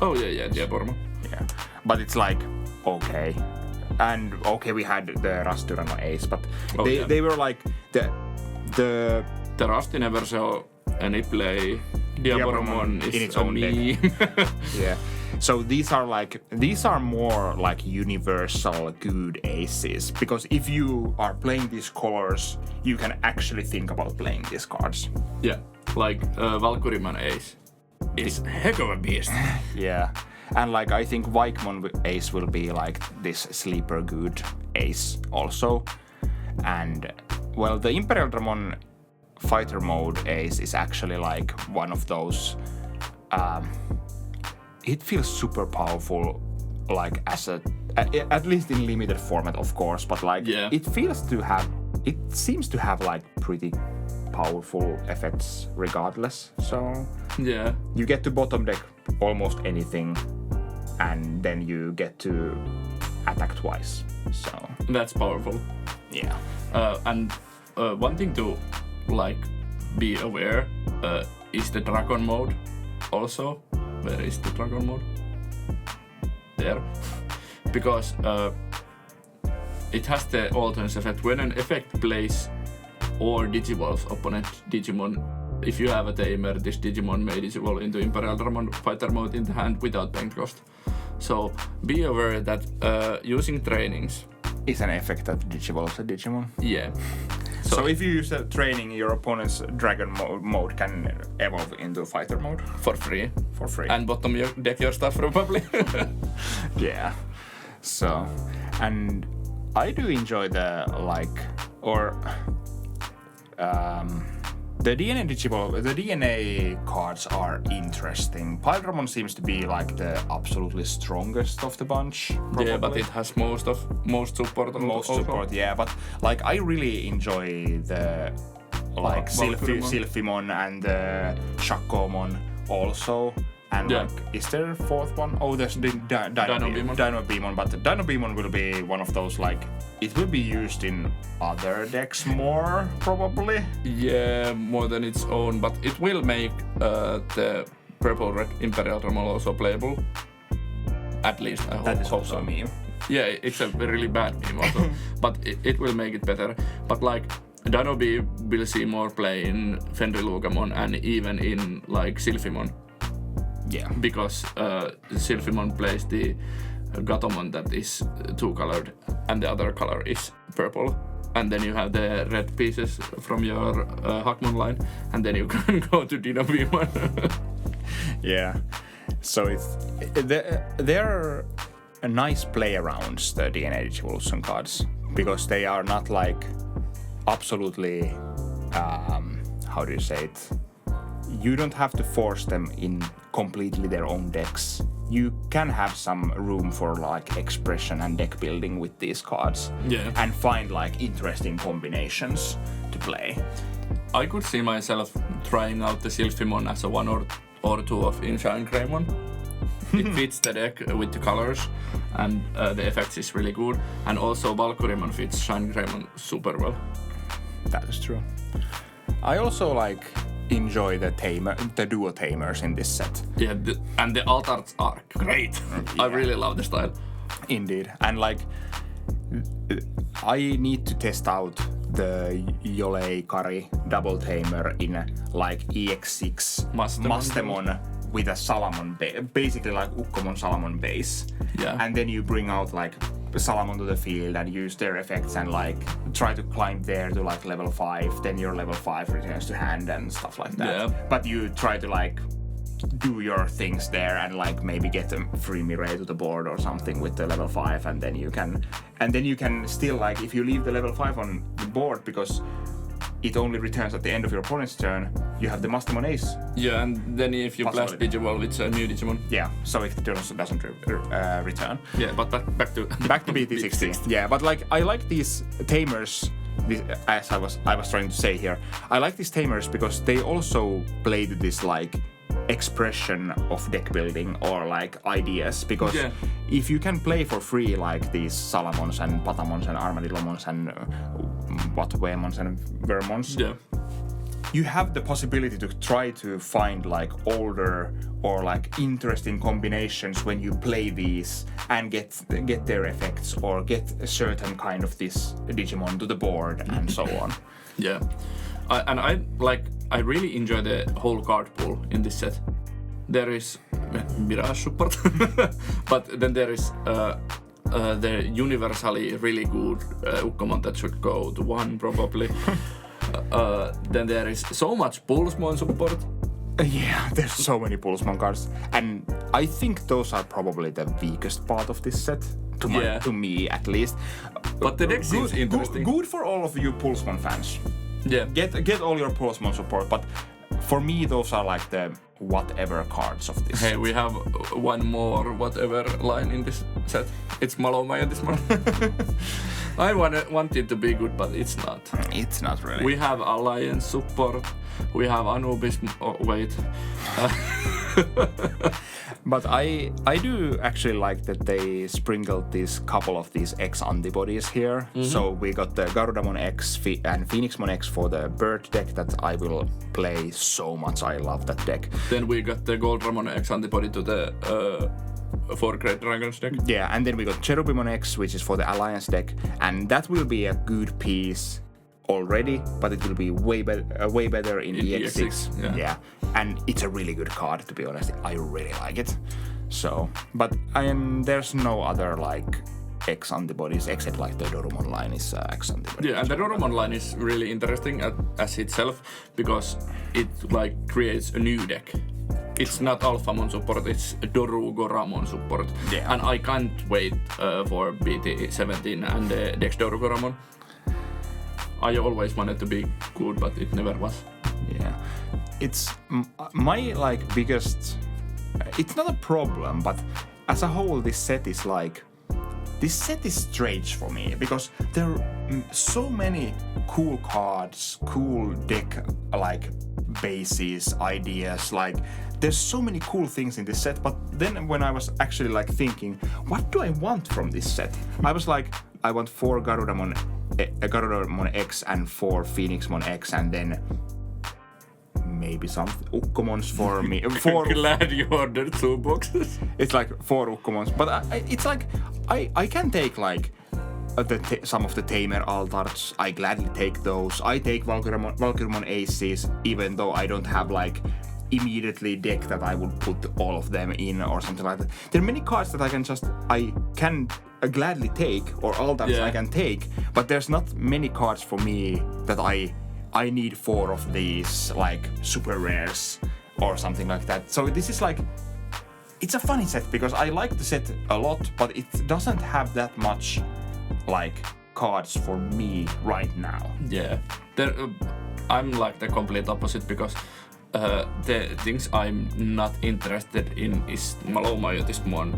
Oh yeah, Diaboromon. Yeah, but it's like okay. And okay, we had the Rasturano ace, but they were like the Rusty never saw any play. Diaboromon is in its a own meme. Yeah. So these are more like universal good aces, because if you are playing these colors, you can actually think about playing these cards. Yeah, like Valkyriman ace is a heck of a beast. Yeah. And like I think Vikemon ace will be like this sleeper good ace also. And well, the Imperial Dramon fighter mode ace is actually like one of those it feels super powerful, like as at least in limited format, of course, but like it seems to have like pretty powerful effects regardless. So yeah, you get to bottom deck almost anything and then you get to attack twice. So that's powerful. Yeah. And one thing to like be aware is the dragon mode also. Where is the dragon mode? There. Because it has the alternate effect. When an effect plays or digivolves opponent Digimon, if you have a tamer, this Digimon may digivolve into Imperial Dramon fighter mode in the hand without bank cost. So be aware that using trainings is an effect that digivolves a Digimon. Yeah. So if you use a training, your opponent's dragon mode can evolve into fighter mode. For free. For free. And bottom deck your stuff probably. Yeah. So, and I do enjoy the the DNA cards are interesting. Pildramon seems to be like the absolutely strongest of the bunch. Probably. Yeah, but it has most support. Most support, yeah. But like I really enjoy the like Silphimon and Shakomon also. And like, is there a fourth one? Oh, there's the Dynamon. But the Dynamon will be one of those like it will be used in other decks more probably. Yeah, more than its own, but it will make the purple red Imperial Dramon also playable. At least I hope. That is also a meme. Yeah, it's a really bad meme also, but it will make it better. But like Dinobi will see more play in Fenrilugamon and even in like Silphimon. Yeah. Because Silphimon plays the Gatomon that is two-colored and the other color is purple. And then you have the red pieces from your Hakmon line and then you can go to Dinobimon. Yeah. So they're a nice play arounds, the DNA Evolution cards. Because they are not like absolutely, how do you say it? You don't have to force them in completely their own decks. You can have some room for like expression and deck building with these cards. Yeah. And find like interesting combinations to play. I could see myself trying out the Silphimon as a one or two of in Shine-Greymon. It fits the deck with the colors and the effects is really good. And also Valkyrimon fits Shine-Greymon super well. That is true. I also like enjoy the duo tamers in this set. Yeah, and the altars are great. Yeah. I really love the style. Indeed. And like I need to test out the Yolei Kari double tamer in like EX6 Mastemon with a Salamon basically like Ukkomon Salamon base. Yeah. And then you bring out like Salamon to the field and use their effects and like try to climb there to like level 5, then your level 5 returns to hand and stuff like that. Yeah. But you try to like do your things there and like maybe get a free Mirai to the board or something with the level 5 and then you can still like if you leave the level 5 on the board because it only returns at the end of your opponent's turn, you have the Mastemon Ace. Yeah, and then if you blast Digimon, it's a new Digimon. Yeah, so it doesn't return. Yeah, but back to BT16. Yeah, but like I like these tamers. As I was trying to say here, I like these tamers because they also play to this like expression of deck building or like ideas. Because if you can play for free like these Salamons and Patamons and Armadillomons and Wattwemons and Vermons, you have the possibility to try to find like older or like interesting combinations when you play these and get their effects or get a certain kind of this Digimon to the board and so on. Yeah, I really enjoy the whole card pool in this set. There is Mirage support, but then there is the universally really good Ukkomon that should go to 1 probably. Then there is so much Pulsemon support. Yeah, there's so many Pulsemon cards, and I think those are probably the weakest part of this set. To me at least. But the deck seems interesting. Good for all of you Pulsemon fans. Yeah. Get all your Pulsemon support, but for me those are like the whatever cards of this set. We have one more whatever line in this set. It's Malomaya this month. I want it to be good, but it's not. It's not really. We have Alliance support. We have Anubis. Oh, wait. But I do actually like that they sprinkled this couple of these X antibodies here. Mm-hmm. So we got the Garudamon X and Phoenixmon X for the bird deck that I will play so much. I love that deck. Then we got the Goldramon X antibody to the 4 Great Dragons deck. Yeah, and then we got Cherubimon X, which is for the Alliance deck, and that will be a good piece already, but it will be way better in EX6. Yeah, and it's a really good card, to be honest. I really like it. So, but there's no other like X antibodies except like the Dorumon line is X antibody. Yeah, and the Dorumon line is really interesting as itself because it like creates a new deck. It's not Alphamon support, it's Dorugoramon support. Yeah. And I can't wait for BT17 and the Dex Dorugoramon. I always wanted to be good, but it never was. Yeah, it's my like biggest. It's not a problem, but as a whole, this set is strange for me because there are so many cool cards, cool deck like bases, ideas. Like there's so many cool things in this set. But then when I was actually like thinking, what do I want from this set? I was like, I want 4 Garurumon X and 4 Phoenixmon X, and then maybe some Ukkomons for me. Glad you ordered 2 boxes. It's like 4 Ukkomons, but it's like I can take like some of the Tamer altars. I gladly take those. I take Valkyromon Aces, even though I don't have like immediately deck that I would put all of them in or something like that. There are many cards that I can gladly take, or altars I can take, but there's not many cards for me that I need 4 of these like super rares or something like that. So this is like, it's a funny set because I like the set a lot, but it doesn't have that much like cards for me right now. Yeah, I'm like the complete opposite because the things I'm not interested in is Malomajotismon,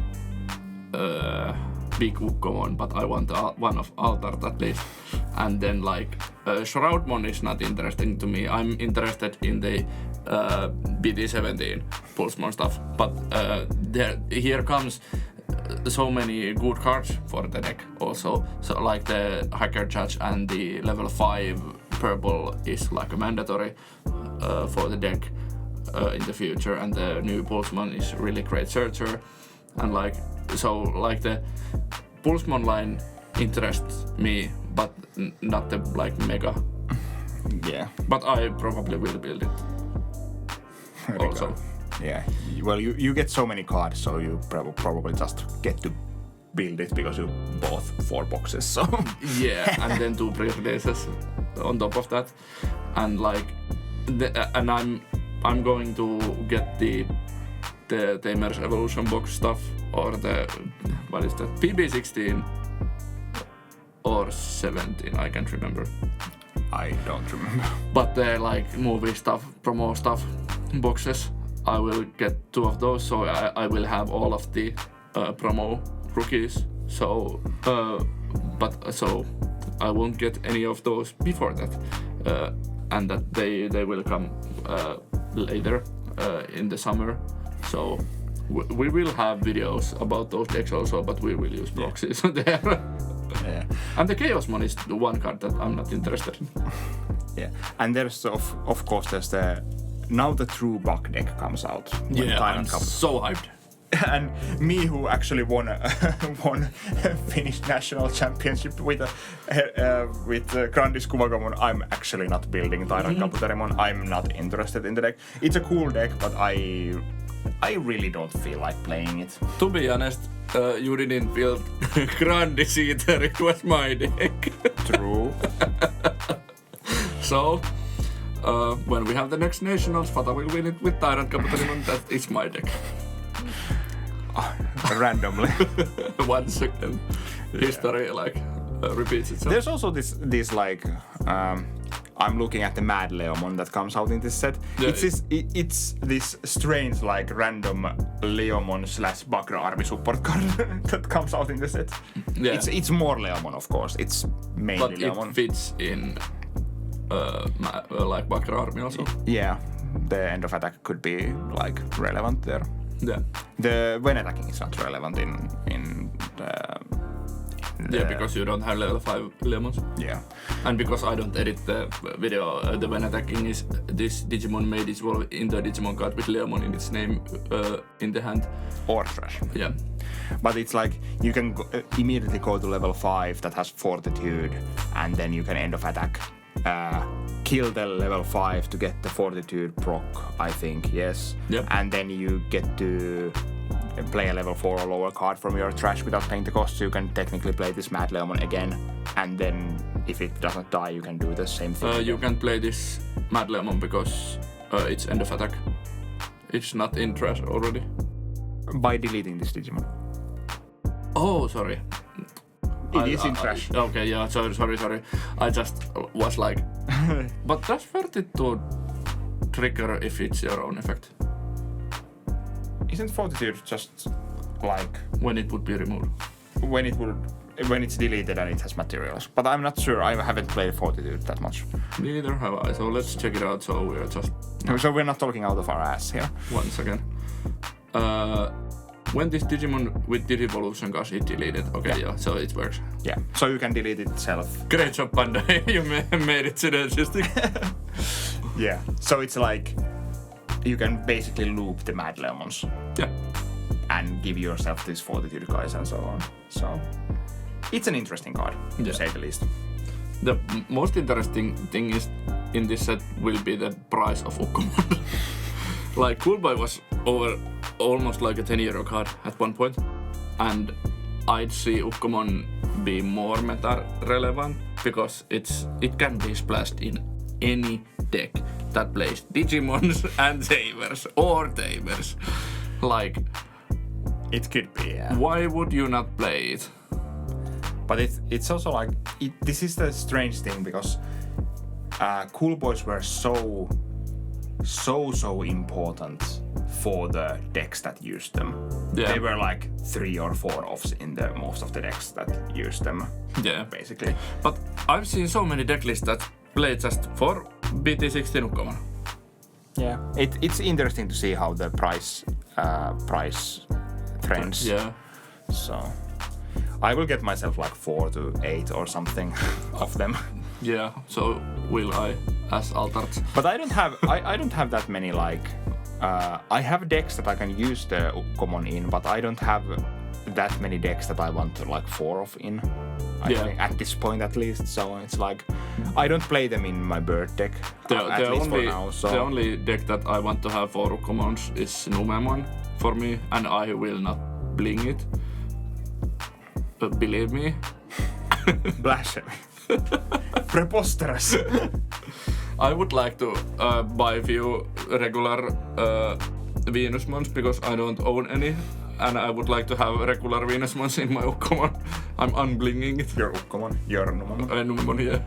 big Ukkomon, but I want one of Altart at least. And then like Shroudmon is not interesting to me. I'm interested in the BT17 Pulsemon stuff, but here comes so many good cards for the deck also. So like the Hacker Judge and the level 5 purple is like a mandatory for the deck in the future, and the new Pulsemon is really great searcher, and like so like the Pulsemon line interests me, but not the like mega. Yeah. But I probably will build it. Also. Yeah. Well, you get so many cards, so you probably just get to build it because you bought 4 boxes. So. Yeah, and then 2 pre-releases on top of that, and like, and I'm going to get the Tamer's Evolution box stuff, or the what is that, PB16 or 17, I can't remember. I don't remember. But the like movie stuff, promo stuff boxes, I will get 2 of those, so I will have all of the promo rookies. So, so I won't get any of those before that, and that they will come later in the summer. So we will have videos about those decks also, but we will use proxies there. Yeah. And the Chaosmon is the one card that I'm not interested in. Yeah, and there's of course there's now the true Buck deck comes out. Yeah, I'm so hyped. And me, who actually won Finnish national championship with Grandis Kuvagomon, I'm actually not building Tyrant Kabuterimon. I'm not interested in the deck. It's a cool deck, but I really don't feel like playing it. To be honest, you didn't build Grandis either. It was my deck. True. So, when we have the next nationals, Fata will win it with Tyrant Kabuterimon. That is my deck. Randomly. Once again, history repeats itself. There's also this like I'm looking at the Mad Leomon that comes out in this set. Yeah, it's this strange like random Leomon / Bakra army support card that comes out in the set. Yeah. It's more Leomon, of course. It's mainly Leomon. But it fits in like Bakra army also. Yeah, the end of attack could be like relevant there. Yeah. The when attacking is not relevant in yeah, because you don't have level 5 Leomons. Yeah. And because I don't edit the video, the when attacking is this Digimon may evolve into a Digimon card with Leomon in its name in the hand. Or trash. Yeah. But it's like you can immediately go to level 5 that has Fortitude, and then you can end of attack. Kill the level 5 to get the Fortitude proc, I think, yes. Yep. And then you get to play a level 4 or lower card from your trash without paying the cost, so you can technically play this Mad Leomon again, and then if it doesn't die, you can do the same thing. You can play this Mad Leomon because it's end of attack. It's not in trash already. By deleting this Digimon. Oh, sorry. It is in trash. Okay, yeah, sorry. I just was like, but does Fortitude trigger if it's your own effect? Isn't Fortitude just like when it would be removed? When it's deleted and it has materials. But I'm not sure. I haven't played Fortitude that much. Neither have I. So let's check it out. So we're not talking out of our ass here. One second. When this Digimon with Digivolution got it deleted. Okay, yeah, so it works. Yeah, so you can delete it itself. Great job, Panda. You made it synergistic. Yeah, so it's like you can basically loop the Magnamons. Yeah. And give yourself these Fortitude guys and so on. So it's an interesting card, to say the least. The most interesting thing is in this set will be the price of Ukkomon. Like Coolboy was over almost like a 10-euro card at one point, and I'd see Ukkomon be more meta relevant because it can be splashed in any deck that plays Digimons and Tamers or Tamers. Like, it could be, yeah. Why would you not play it? But it's also like, this is the strange thing because Coolboys were so important for the decks that used them. Yeah. They were like 3 or 4 offs in the most of the decks that used them. Yeah. Basically. But I've seen so many deck lists that play just for BT16 Ukkomon. Yeah. It's interesting to see how the price trends. Yeah. So I will get myself like 4 to 8 or something of them. Yeah, so will I as Altart. But I don't have that many like I have decks that I can use the Ukkomon in, but I don't have that many decks that I want to like 4 of in. I think at this point at least. So it's like I don't play them in my bird deck at least for now. So the only deck that I want to have for Ukkomons is Numemon for me, and I will not bling it. Believe me. Blasphemy. Preposterous. I would like to buy a few regular Venusmons because I don't own any, and I would like to have regular Venusmons in my Ukkomon. I'm unblinging it. Your Ukkomon? Your Numemon? Numemon, yeah.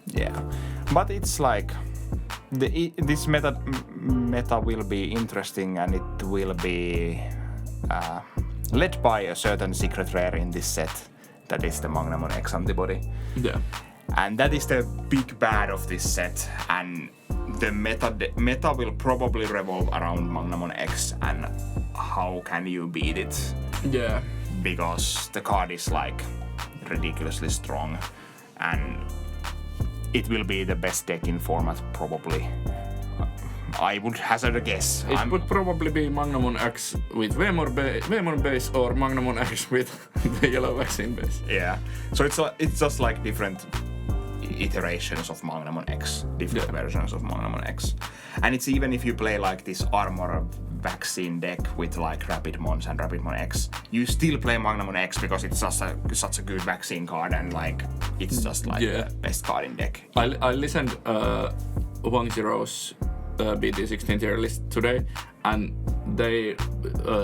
Yeah, but it's like this meta will be interesting, and it will be led by a certain secret rare in this set. That is the Magnamon X antibody. Yeah. And that is the big bad of this set. And the meta will probably revolve around Magnamon X and how can you beat it? Yeah. Because the card is like ridiculously strong and it will be the best deck in format probably. I would hazard a guess. It would probably be Magnamon X with Veemon base or Magnamon X with the yellow vaccine base. Yeah. So it's just like different iterations of Magnamon X, different versions of Magnamon X. And it's even if you play like this armor vaccine deck with like Rapidmons and Rapidmon X, you still play Magnamon X because it's such a good vaccine card and like it's just like the best card in deck. I listened Wang Zero's BT16 tier list today, and they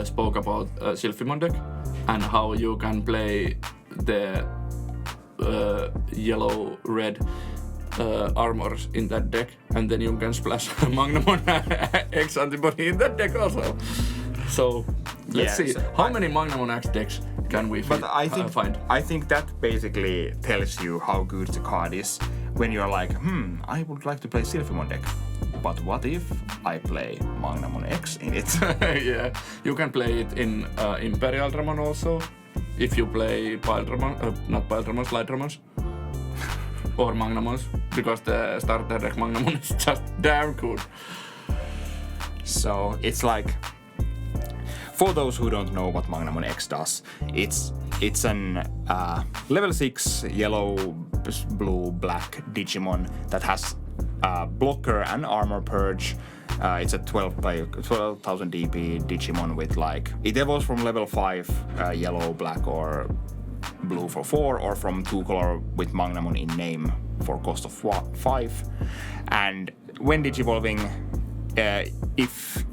spoke about Sylphimon deck and how you can play the yellow-red armors in that deck, and then you can splash Magnamon X antibody in that deck also. So let's see how many Magnamon X decks can we find. I think that basically tells you how good the card is when you're like, I would like to play Sylphimon deck. But what if I play Magnamon X in it? Yeah, you can play it in Imperial Dramon also. If you play not Piledramon, Slydramons. Or Magnamons, because the starter deck Magnamon is just damn cool. So it's like, for those who don't know what Magnamon X does, it's an level 6 yellow, blue, black Digimon that has blocker and armor purge. It's a 12,000 DP Digimon with like, it evolves from level 5 yellow, black or blue for 4 or from 2 color with Magnamon in name for cost of 5. And when digivolving, if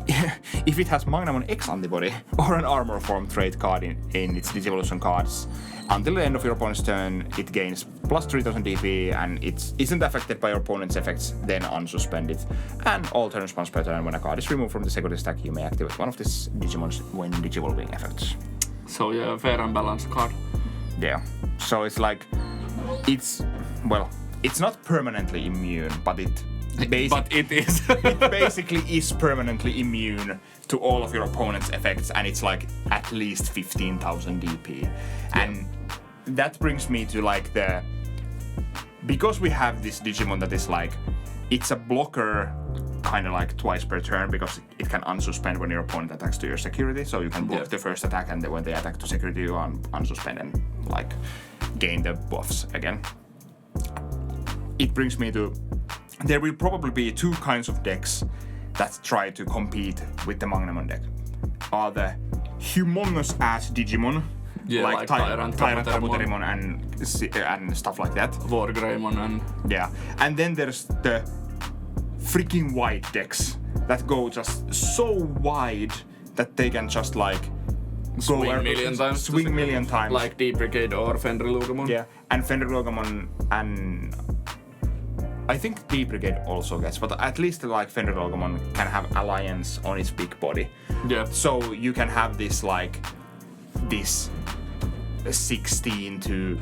if it has Magnamon X antibody or an armor form trait card in its Digivolution cards, until the end of your opponent's turn, it gains plus 3000 DP and it isn't affected by your opponent's effects, then unsuspend it. And all turns once per turn, when a card is removed from the security stack, you may activate one of these Digimons when Digivolving effects. So yeah, fair and balanced card. Yeah. So it's like, it's not permanently immune, but it is. It basically is permanently immune to all of your opponent's effects, and it's like at least 15,000 DP. Yeah. And that brings me to like because we have this Digimon that is like, it's a blocker kind of like twice per turn, because it can unsuspend when your opponent attacks to your security, so you can block the first attack, and then when they attack to security you unsuspend and like gain the buffs again. It brings me to, there will probably be two kinds of decks that try to compete with the Magnamon deck. Are the humongous ass Digimon, like Tyrant, Kabuterimon and stuff like that. Wargreymon and... Yeah. And then there's the freaking wide decks that go just so wide that they can just like swing a million times. Like Deep Brigade or Fenrir-Logamon. Yeah. And Fenrir-Logamon and... I think Deep Brigade also gets, but at least like Fenrir-Logamon can have Alliance on its big body. Yeah. So you can have this like, this 16 to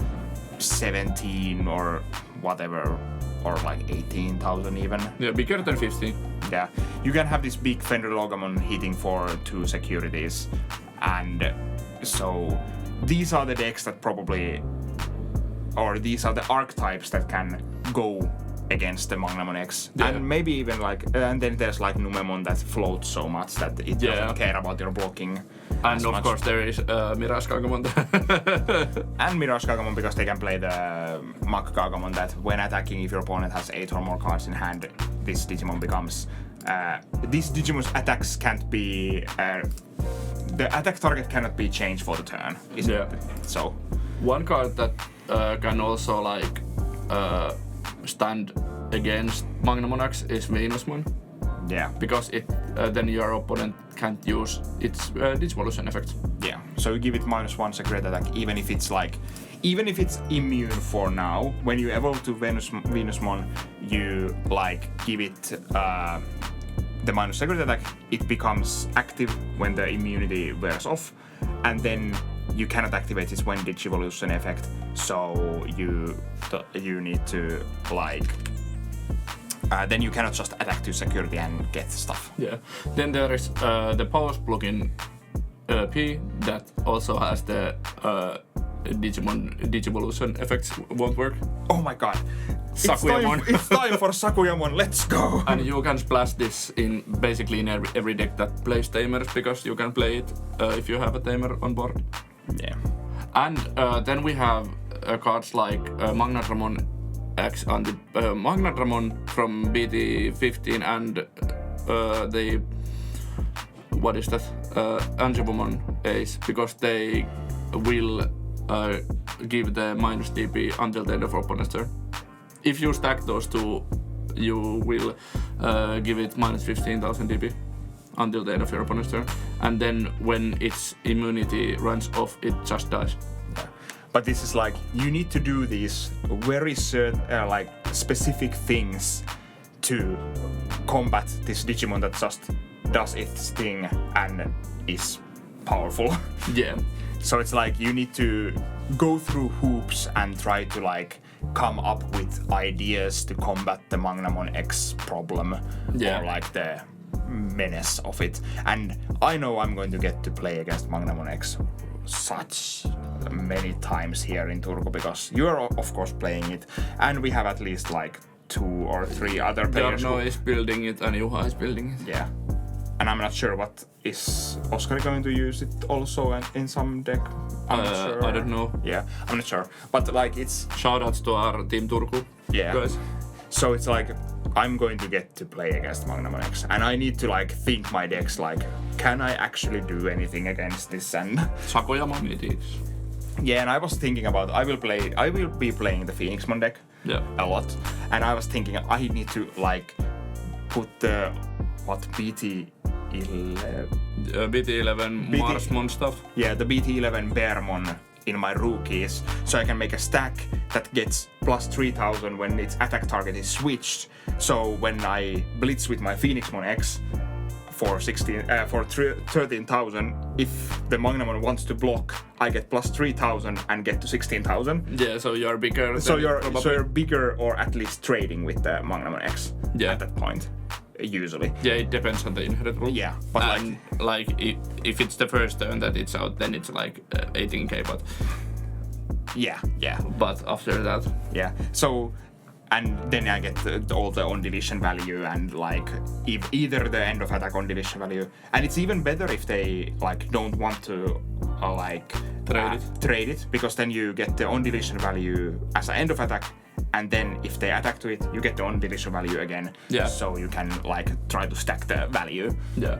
17 or whatever, or like 18,000 even. Yeah, bigger than 15. Yeah. You can have this big Fenrir-Logamon hitting for 2 securities. And so these are the decks that probably, or these are the archetypes that can go against the Magnamon X. Yeah. And maybe even like, and then there's like Numemon that floats so much that it doesn't care about your blocking. And of course there is MirageGaogamon. And MirageGaogamon, because they can play the MegaGargomon that when attacking, if your opponent has 8 or more cards in hand, this Digimon becomes... these Digimon's attacks can't be... the attack target cannot be changed for the turn. So one card that can also like stand against Magnamon X is Venusmon. Yeah. Because it then your opponent can't use its Digivolution effect. Yeah. So you give it -1 secret attack, even if it's immune for now. When you evolve to Venusmon, you like give it the -1 secret attack. It becomes active when the immunity wears off, and then you cannot activate its when Digivolution effect. So you need to like. Then you cannot just attack to security and get stuff. Yeah. Then there is the pause plugin P that also has the Digivolution effects won't work. Oh my god. Sakuyamon. It's time for Sakuyamon, let's go! And you can splash this in basically in every deck that plays tamers, because you can play it if you have a tamer on board. Yeah. And then we have cards like Magnamon X and Magnamon from BT15 and the Angemon Ace, because they will give the -DP until the end of opponent's turn. If you stack those two, you will give it -15,000 DP until the end of your opponent's turn, and then when its immunity runs off, it just dies. But this is like, you need to do these very like specific things to combat this Digimon that just does its thing and is powerful. Yeah. So it's like you need to go through hoops and try to like come up with ideas to combat the Magnamon X problem, or like the menace of it. And I know I'm going to get to play against Magnamon X such many times here in Turku, because you are of course playing it, and we have at least like 2 or 3 other players. Jarno is building it and Juha is building it. Yeah. And I'm not sure what is Oskar going to use it also in some deck. I'm not sure. I don't know. Yeah, I'm not sure. But like it's... Shoutouts to our Team Turku guys. So it's like, I'm going to get to play against Magnamon X, and I need to like think my decks like, can I actually do anything against this? And Sakuyamon it is. Yeah, and I was thinking about, I will be playing the Phoenixmon deck a lot, and I was thinking I need to like put the BT BT11. BT11 Marsmon stuff. Yeah, the BT11 Bearmon in my rookies, so I can make a stack that gets plus 3000 when its attack target is switched. So when I blitz with my Phoenixmon X for 13,000, if the Magnamon wants to block, I get plus 3,000 and get to 16,000. Yeah, so you're bigger. So you're bigger, or at least trading with the Magnamon X at that point. Usually. Yeah, it depends on the inherit rule. Yeah, but like if it's the first turn that it's out, then it's like 18k. But yeah. But after that, yeah. So, and then I get all the on deletion value and like either the end of attack on deletion value, and it's even better if they like don't want to trade it, because then you get the on deletion value as an end of attack. And then if they attack to it, you get the on deletion value again. Yeah. So you can like try to stack the value. Yeah.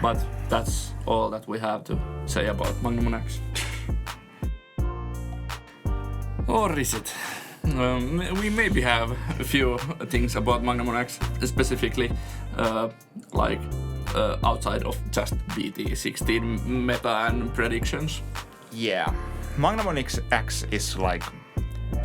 But that's all that we have to say about Magnamon X. Or is it? We maybe have a few things about Magnamon X specifically, outside of just BT16 meta and predictions. Yeah. Magnamon X is like,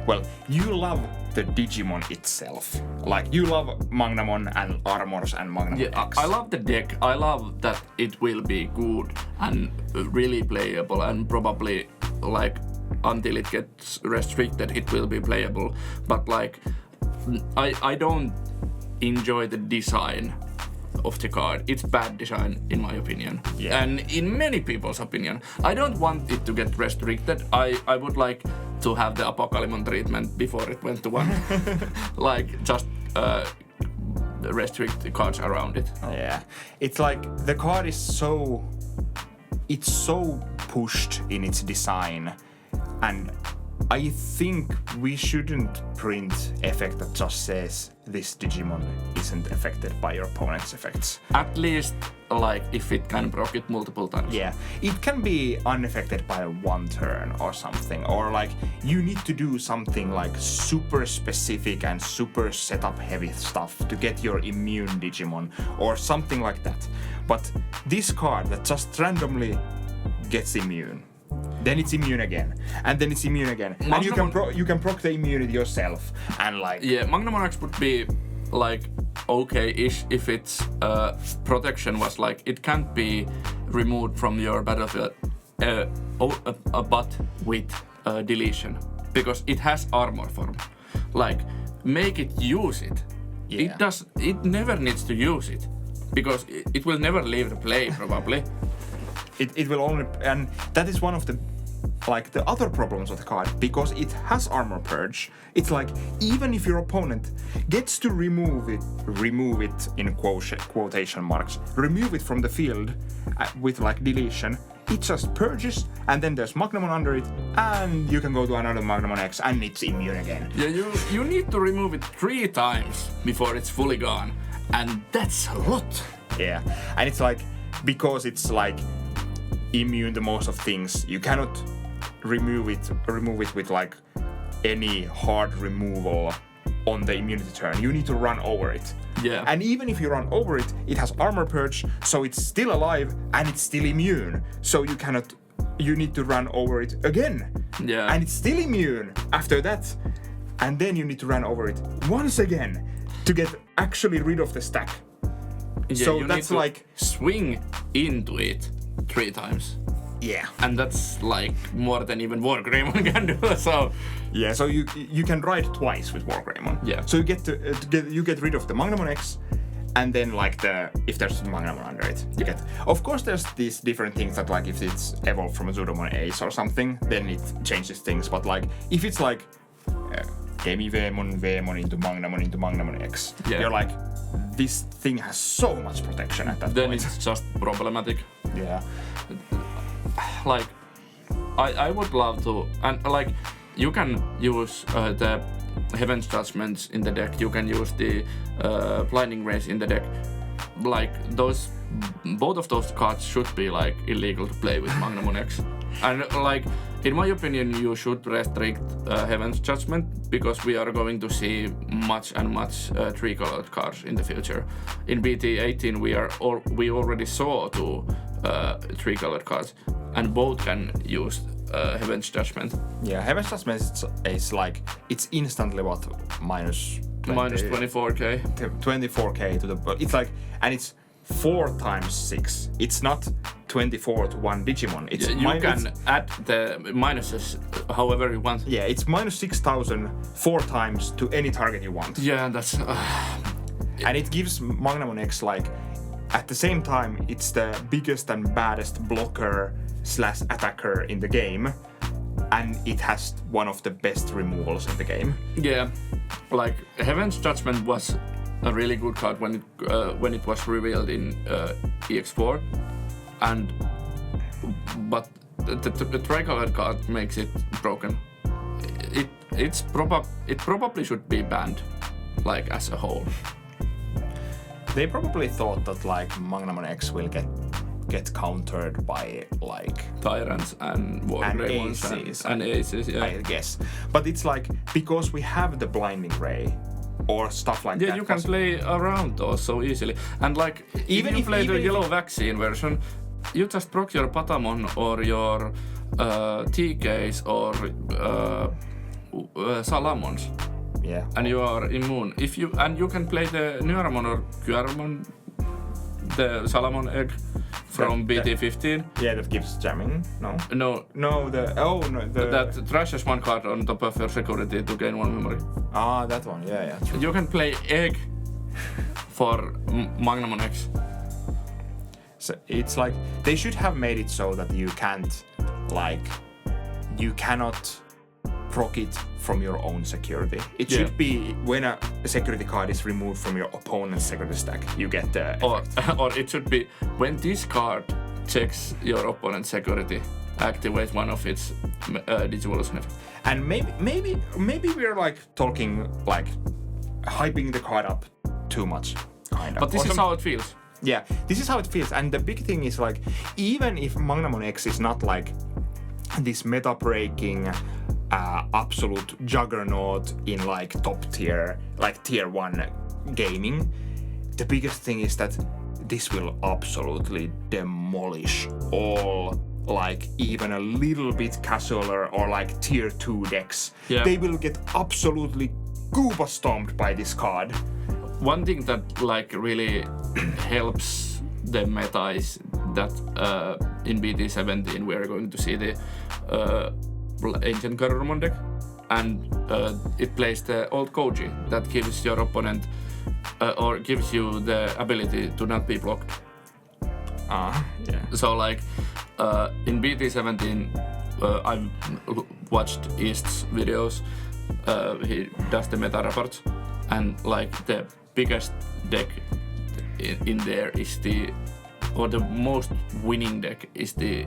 well, you love the Digimon itself. Like, you love Magnamon and Armors and Magnamon X. I love the deck. I love that it will be good and really playable, and probably, like, until it gets restricted, it will be playable. But, like, I don't enjoy the design of the card. It's bad design in my opinion. Yeah. And in many people's opinion. I don't want it to get restricted. I would like to have the Apocalypse treatment before it went to 1. Like, just restrict the cards around it. Yeah. It's like, the card is so pushed in its design, and I think we shouldn't print effect that just says this Digimon isn't affected by your opponent's effects. At least, like, if it can proc it multiple times. Yeah, it can be unaffected by 1 turn or something, or like you need to do something like super specific and super setup heavy stuff to get your immune Digimon or something like that. But this card that just randomly gets immune, then it's immune again, and then it's immune again, and you can proc the immunity yourself, and like... Yeah, Magnamon X would be, like, okay-ish if its protection was like, it can't be removed from your battlefield, but with deletion, because it has armor form. Like, make it use it. Yeah. It never needs to use it, because it will never leave the play, probably. It will only, and that is one of the other problems with the card, because it has armor purge. It's like, even if your opponent gets to remove it in quotation marks, remove it from the field with like deletion, it just purges, and then there's Magnamon under it, and you can go to another Magnamon X, and it's immune again. Yeah, you need to remove it 3 times before it's fully gone, and that's a lot. Yeah, and it's like, because it's like immune to most of things, you cannot remove it with like any hard removal on the immunity turn. You need to run over it. Yeah. And even if you run over it, it has armor purge, so it's still alive and it's still immune. So you need to run over it again. Yeah. And it's still immune after that. And then you need to run over it once again to get actually rid of the stack. Yeah, so that's like swing into it 3 times. Yeah. And that's like more than even Wargreymon can do, so... Yeah, so you can ride twice with Wargreymon. Yeah. So you get rid of the Magnamon X, and then like if there's Magnamon under it, you get... Of course there's these different things that like if it's evolved from a Zudomon Ace or something, then it changes things, but like if it's like Veemon into Magnamon X, you're like, this thing has so much protection at that point. Then it's just problematic. Yeah. Like, I would love to, and like, you can use the Heaven's Judgments in the deck, you can use the Blinding Rays in the deck. Like, both of those cards should be like illegal to play with Magnamon X. And like, in my opinion, you should restrict Heaven's Judgment because we are going to see much three-colored cards in the future. In BT18, we already saw 2 three-colored cards, and both can use Heaven's Judgment. Yeah, Heaven's Judgment is like, it's instantly what, minus 24k. 24k to the, it's like, and it's 4 times 6. It's not 24 to 1 Digimon. It's you can add the minuses however you want. Yeah, it's minus 6,000 4 times to any target you want. Yeah, that's... and it gives Magnamon X, like, at the same time, it's the biggest and baddest blocker / attacker in the game, and it has one of the best removals in the game. Yeah, like, Heaven's Judgment was a really good card when it was revealed in EX4, but the tricolored card makes it broken. It probably should be banned, like, as a whole. They probably thought that like Magnamon X will get countered by like Tyrants and aces and aces, yeah. I guess, but it's like because we have the Blinding Ray or stuff like that. Yeah, you can play around those so easily. And like, even if you play the yellow vaccine version, you just proc your Patamon or your TKs or Salamons. Yeah. And you are immune. You can play the Neuramon or Kyarmon, the Salamon egg from BT15. Yeah, that gives jamming. No. That trashes 1 card on top of your security to gain 1 memory. Ah, that one. Yeah. True. You can play egg for Magnamon X. So it's like they should have made it so that you cannot proc it from your own security. It should be when a security card is removed from your opponent's security stack, you get the effect. Or it should be when this card checks your opponent's security, activate one of its Digivolution effects. And maybe we're like talking like hyping the card up too much, kind of. But this is how it feels. Yeah, this is how it feels. And the big thing is like, even if Magnamon X is not like this meta-breaking absolute juggernaut in like top tier, like tier 1 gaming, the biggest thing is that this will absolutely demolish all like even a little bit casualer or like tier 2 decks. Yeah. They will get absolutely Koopa stomped by this card. One thing that like really helps the meta is that in BT17 we are going to see the Ancient Garurumon deck, and it plays the old Koji that gives your opponent or gives you the ability to not be blocked. Yeah. So like in BT17 I've watched East's videos, he does the meta reports, and like the biggest deck in there is the most winning deck is the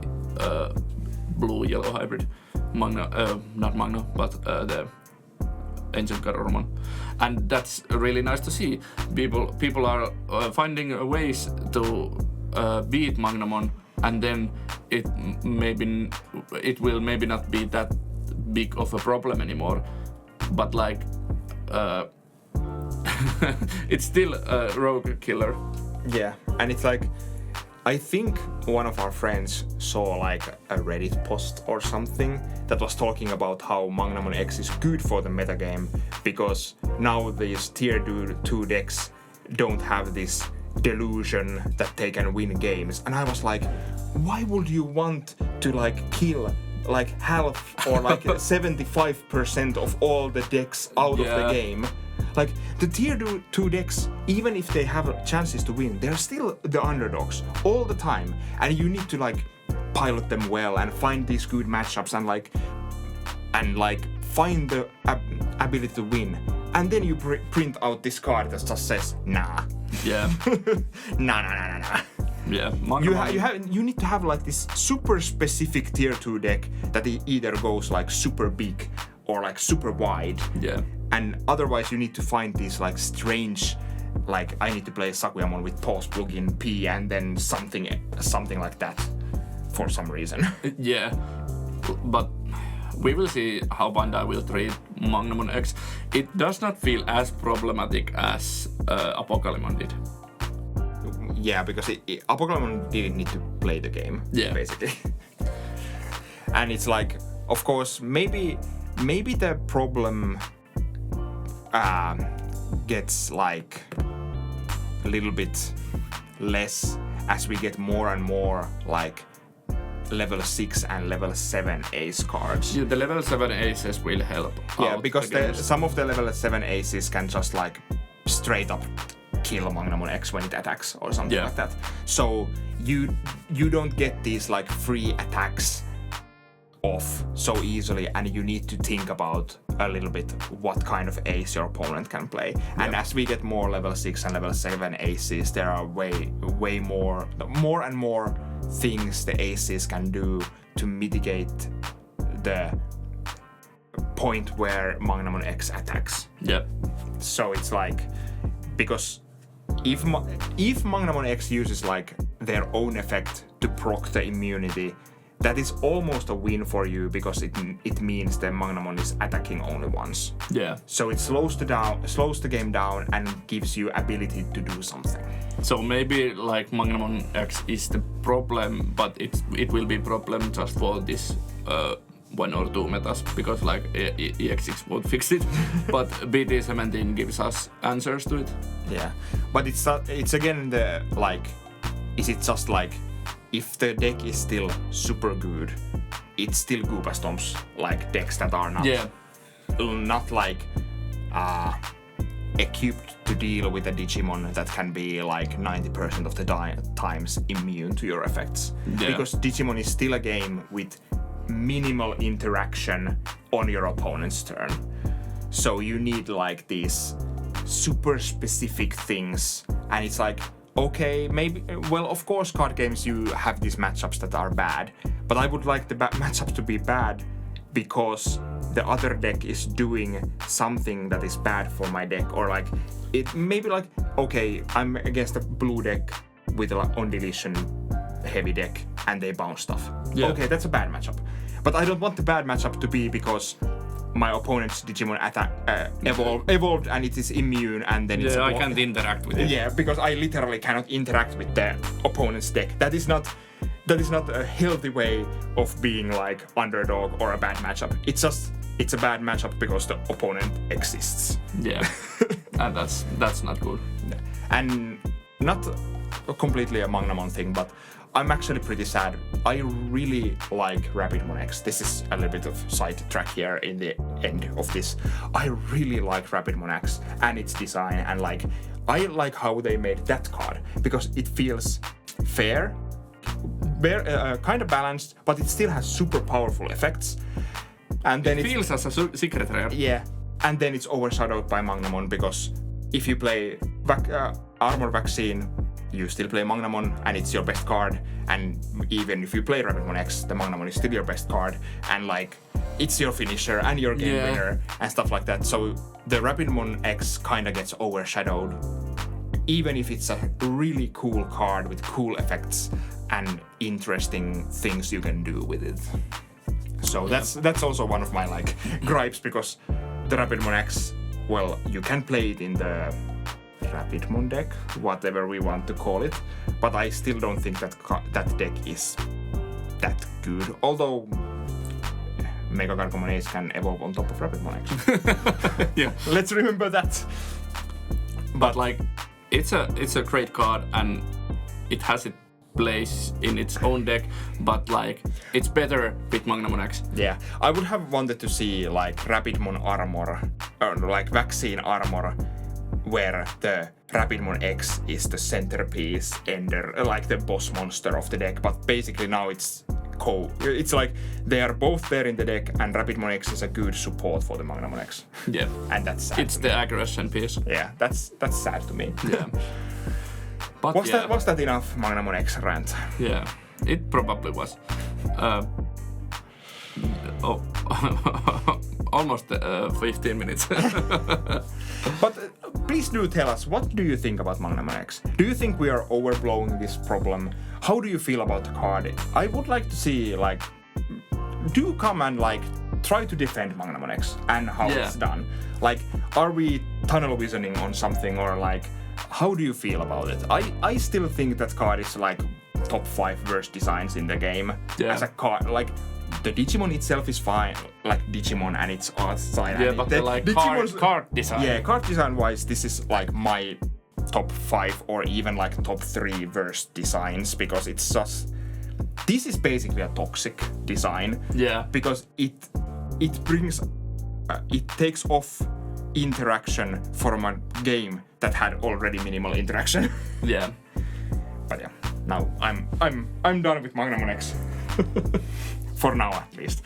blue-yellow hybrid. Not Magna, but the Ancient Garurumon. And that's really nice to see. People are finding ways to beat Magnamon, and then it will maybe not be that big of a problem anymore. But like, it's still a rogue killer. Yeah, and it's like, I think one of our friends saw like a Reddit post or something that was talking about how Magnamon X is good for the metagame because now these tier 2 decks don't have this delusion that they can win games. And I was like, why would you want to like kill like half or like 75% of all the decks out of the game? Like, the tier 2 decks, even if they have chances to win, they're still the underdogs all the time. And you need to like pilot them well and find these good matchups and find the ability to win. And then you print out this card that just says, nah. Yeah. Nah. Yeah. You need to have like this super specific tier 2 deck that either goes like super big or like super wide. Yeah. And otherwise you need to find these like strange, like I need to play Sakuyamon with pause plugin P and then something like that. for some reason. Yeah, but we will see how Bandai will treat Magnamon X. It does not feel as problematic as Apocalypse did. Yeah, because Apocalypse didn't need to play the game, basically. And it's like, of course, maybe the problem gets like a little bit less as we get more and more like level 6 and level 7 ace cards. Yeah, the level 7 aces will help. Yeah, because some of the level 7 aces can just like straight up kill Magnamon X when it attacks or something like that. So you don't get these like free attacks off so easily, and you need to think about a little bit what kind of ace your opponent can play. And as we get more level 6 and level 7 aces, there are way more and more things the aces can do to mitigate the point where Magnamon X attacks. Yeah. So it's like, because if Magnamon X uses like their own effect to proc the immunity, that is almost a win for you, because it means that Magnamon is attacking only once. Yeah. So it slows the game down and gives you ability to do something. So maybe like Magnamon X is the problem, but it will be problem just for this 1 or 2 metas, because like EX6 won't fix it, but BT17 gives us answers to it. Yeah, but it's again the like, is it just like, if the deck is still super good, it's still Koopa Stomps, like decks that are not like equipped to deal with a Digimon that can be like 90% of the times immune to your effects. Yeah. Because Digimon is still a game with minimal interaction on your opponent's turn. So you need like these super specific things, and it's like, okay, maybe, well, of course, card games, you have these matchups that are bad, but I would like the matchups to be bad because the other deck is doing something that is bad for my deck, or like, it maybe like, okay, I'm against a blue deck with an on deletion heavy deck, and they bounce stuff. Yeah. Okay, that's a bad matchup. But I don't want the bad matchup to be because my opponent's Digimon evolved and it is immune, and then it's I can't interact with it. Yeah, because I literally cannot interact with the opponent's deck. That is not a healthy way of being like underdog or a bad matchup. It's a bad matchup because the opponent exists. Yeah, and that's not good. And not completely a Magnamon thing, but I'm actually pretty sad. I really like Rapidmon X. This is a little bit of side track here in the end of this. I really like Rapidmon X and its design, and like, I like how they made that card, because it feels fair, kind of balanced, but it still has super powerful effects. And then it feels as a secret rare. Yeah, and then it's overshadowed by Magnamon, because if you play Armor Vaccine, you still play Magnamon, and it's your best card. And even if you play Rapidmon X, the Magnamon is still your best card, and like, it's your finisher and your game winner and stuff like that. So the Rapidmon X kind of gets overshadowed, even if it's a really cool card with cool effects and interesting things you can do with it. So that's also one of my like gripes, because the Rapidmon X, well, you can play it in the Rapidmon deck, whatever we want to call it, but I still don't think that deck is that good. Although MegaGargomon Ace can evolve on top of Rapidmon X. Yeah, let's remember that. But like, it's a great card, and it has its place in its own deck, but like, it's better with Magnamon X. Yeah, I would have wanted to see like Rapidmon armor, or like vaccine armor, where the Rapidmon X is the centerpiece ender, like the boss monster of the deck. But basically now it's like they are both there in the deck, and Rapidmon X is a good support for the Magnamon X. Yeah, and that's sad. It's the aggression piece. Yeah, that's sad to me. Yeah. But was that enough Magnamon X rant? Yeah, it probably was. Oh, almost 15 minutes. But please do tell us, what do you think about Magnamon X? Do you think we are overblowing this problem? How do you feel about the card? I would like to see, like, do come and, like, try to defend Magnamon X and how it's done. Like, are we tunnel visioning on something, or like, how do you feel about it? I still think that card is like top 5 worst designs in the game as a card. Like, the Digimon itself is fine, like Digimon and its art style. Yeah, but like card design. Yeah, card design wise, this is like my top 5 or even like top 3 worst designs, because it's just, this is basically a toxic design. Yeah. Because it brings, it takes off interaction from a game that had already minimal interaction. Yeah. But yeah, now I'm done with Magnamon X. For now, at least.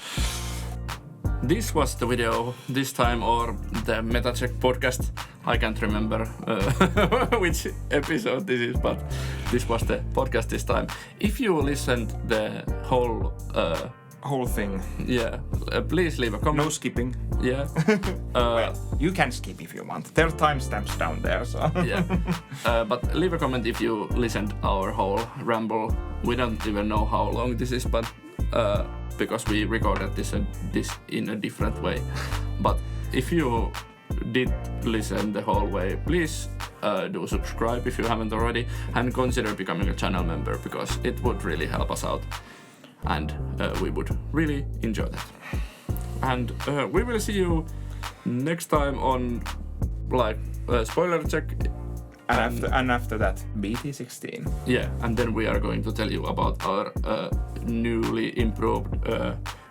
This was the video this time, or the MetaCheck podcast. I can't remember which episode this is, but this was the podcast this time. If you listened the whole thing. Yeah, please leave a comment. No skipping. Yeah. Well, you can skip if you want. There are timestamps down there, so. Yeah. But leave a comment if you listened our whole ramble. We don't even know how long this is, but because we recorded this in a different way. But if you did listen the whole way, please do subscribe if you haven't already, and consider becoming a channel member, because it would really help us out, and we would really enjoy that. And we will see you next time on, like, spoiler check. And after that, BT16. Yeah, and then we are going to tell you about our newly improved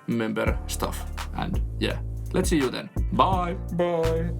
member stuff. And yeah, let's see you then. Bye! Bye!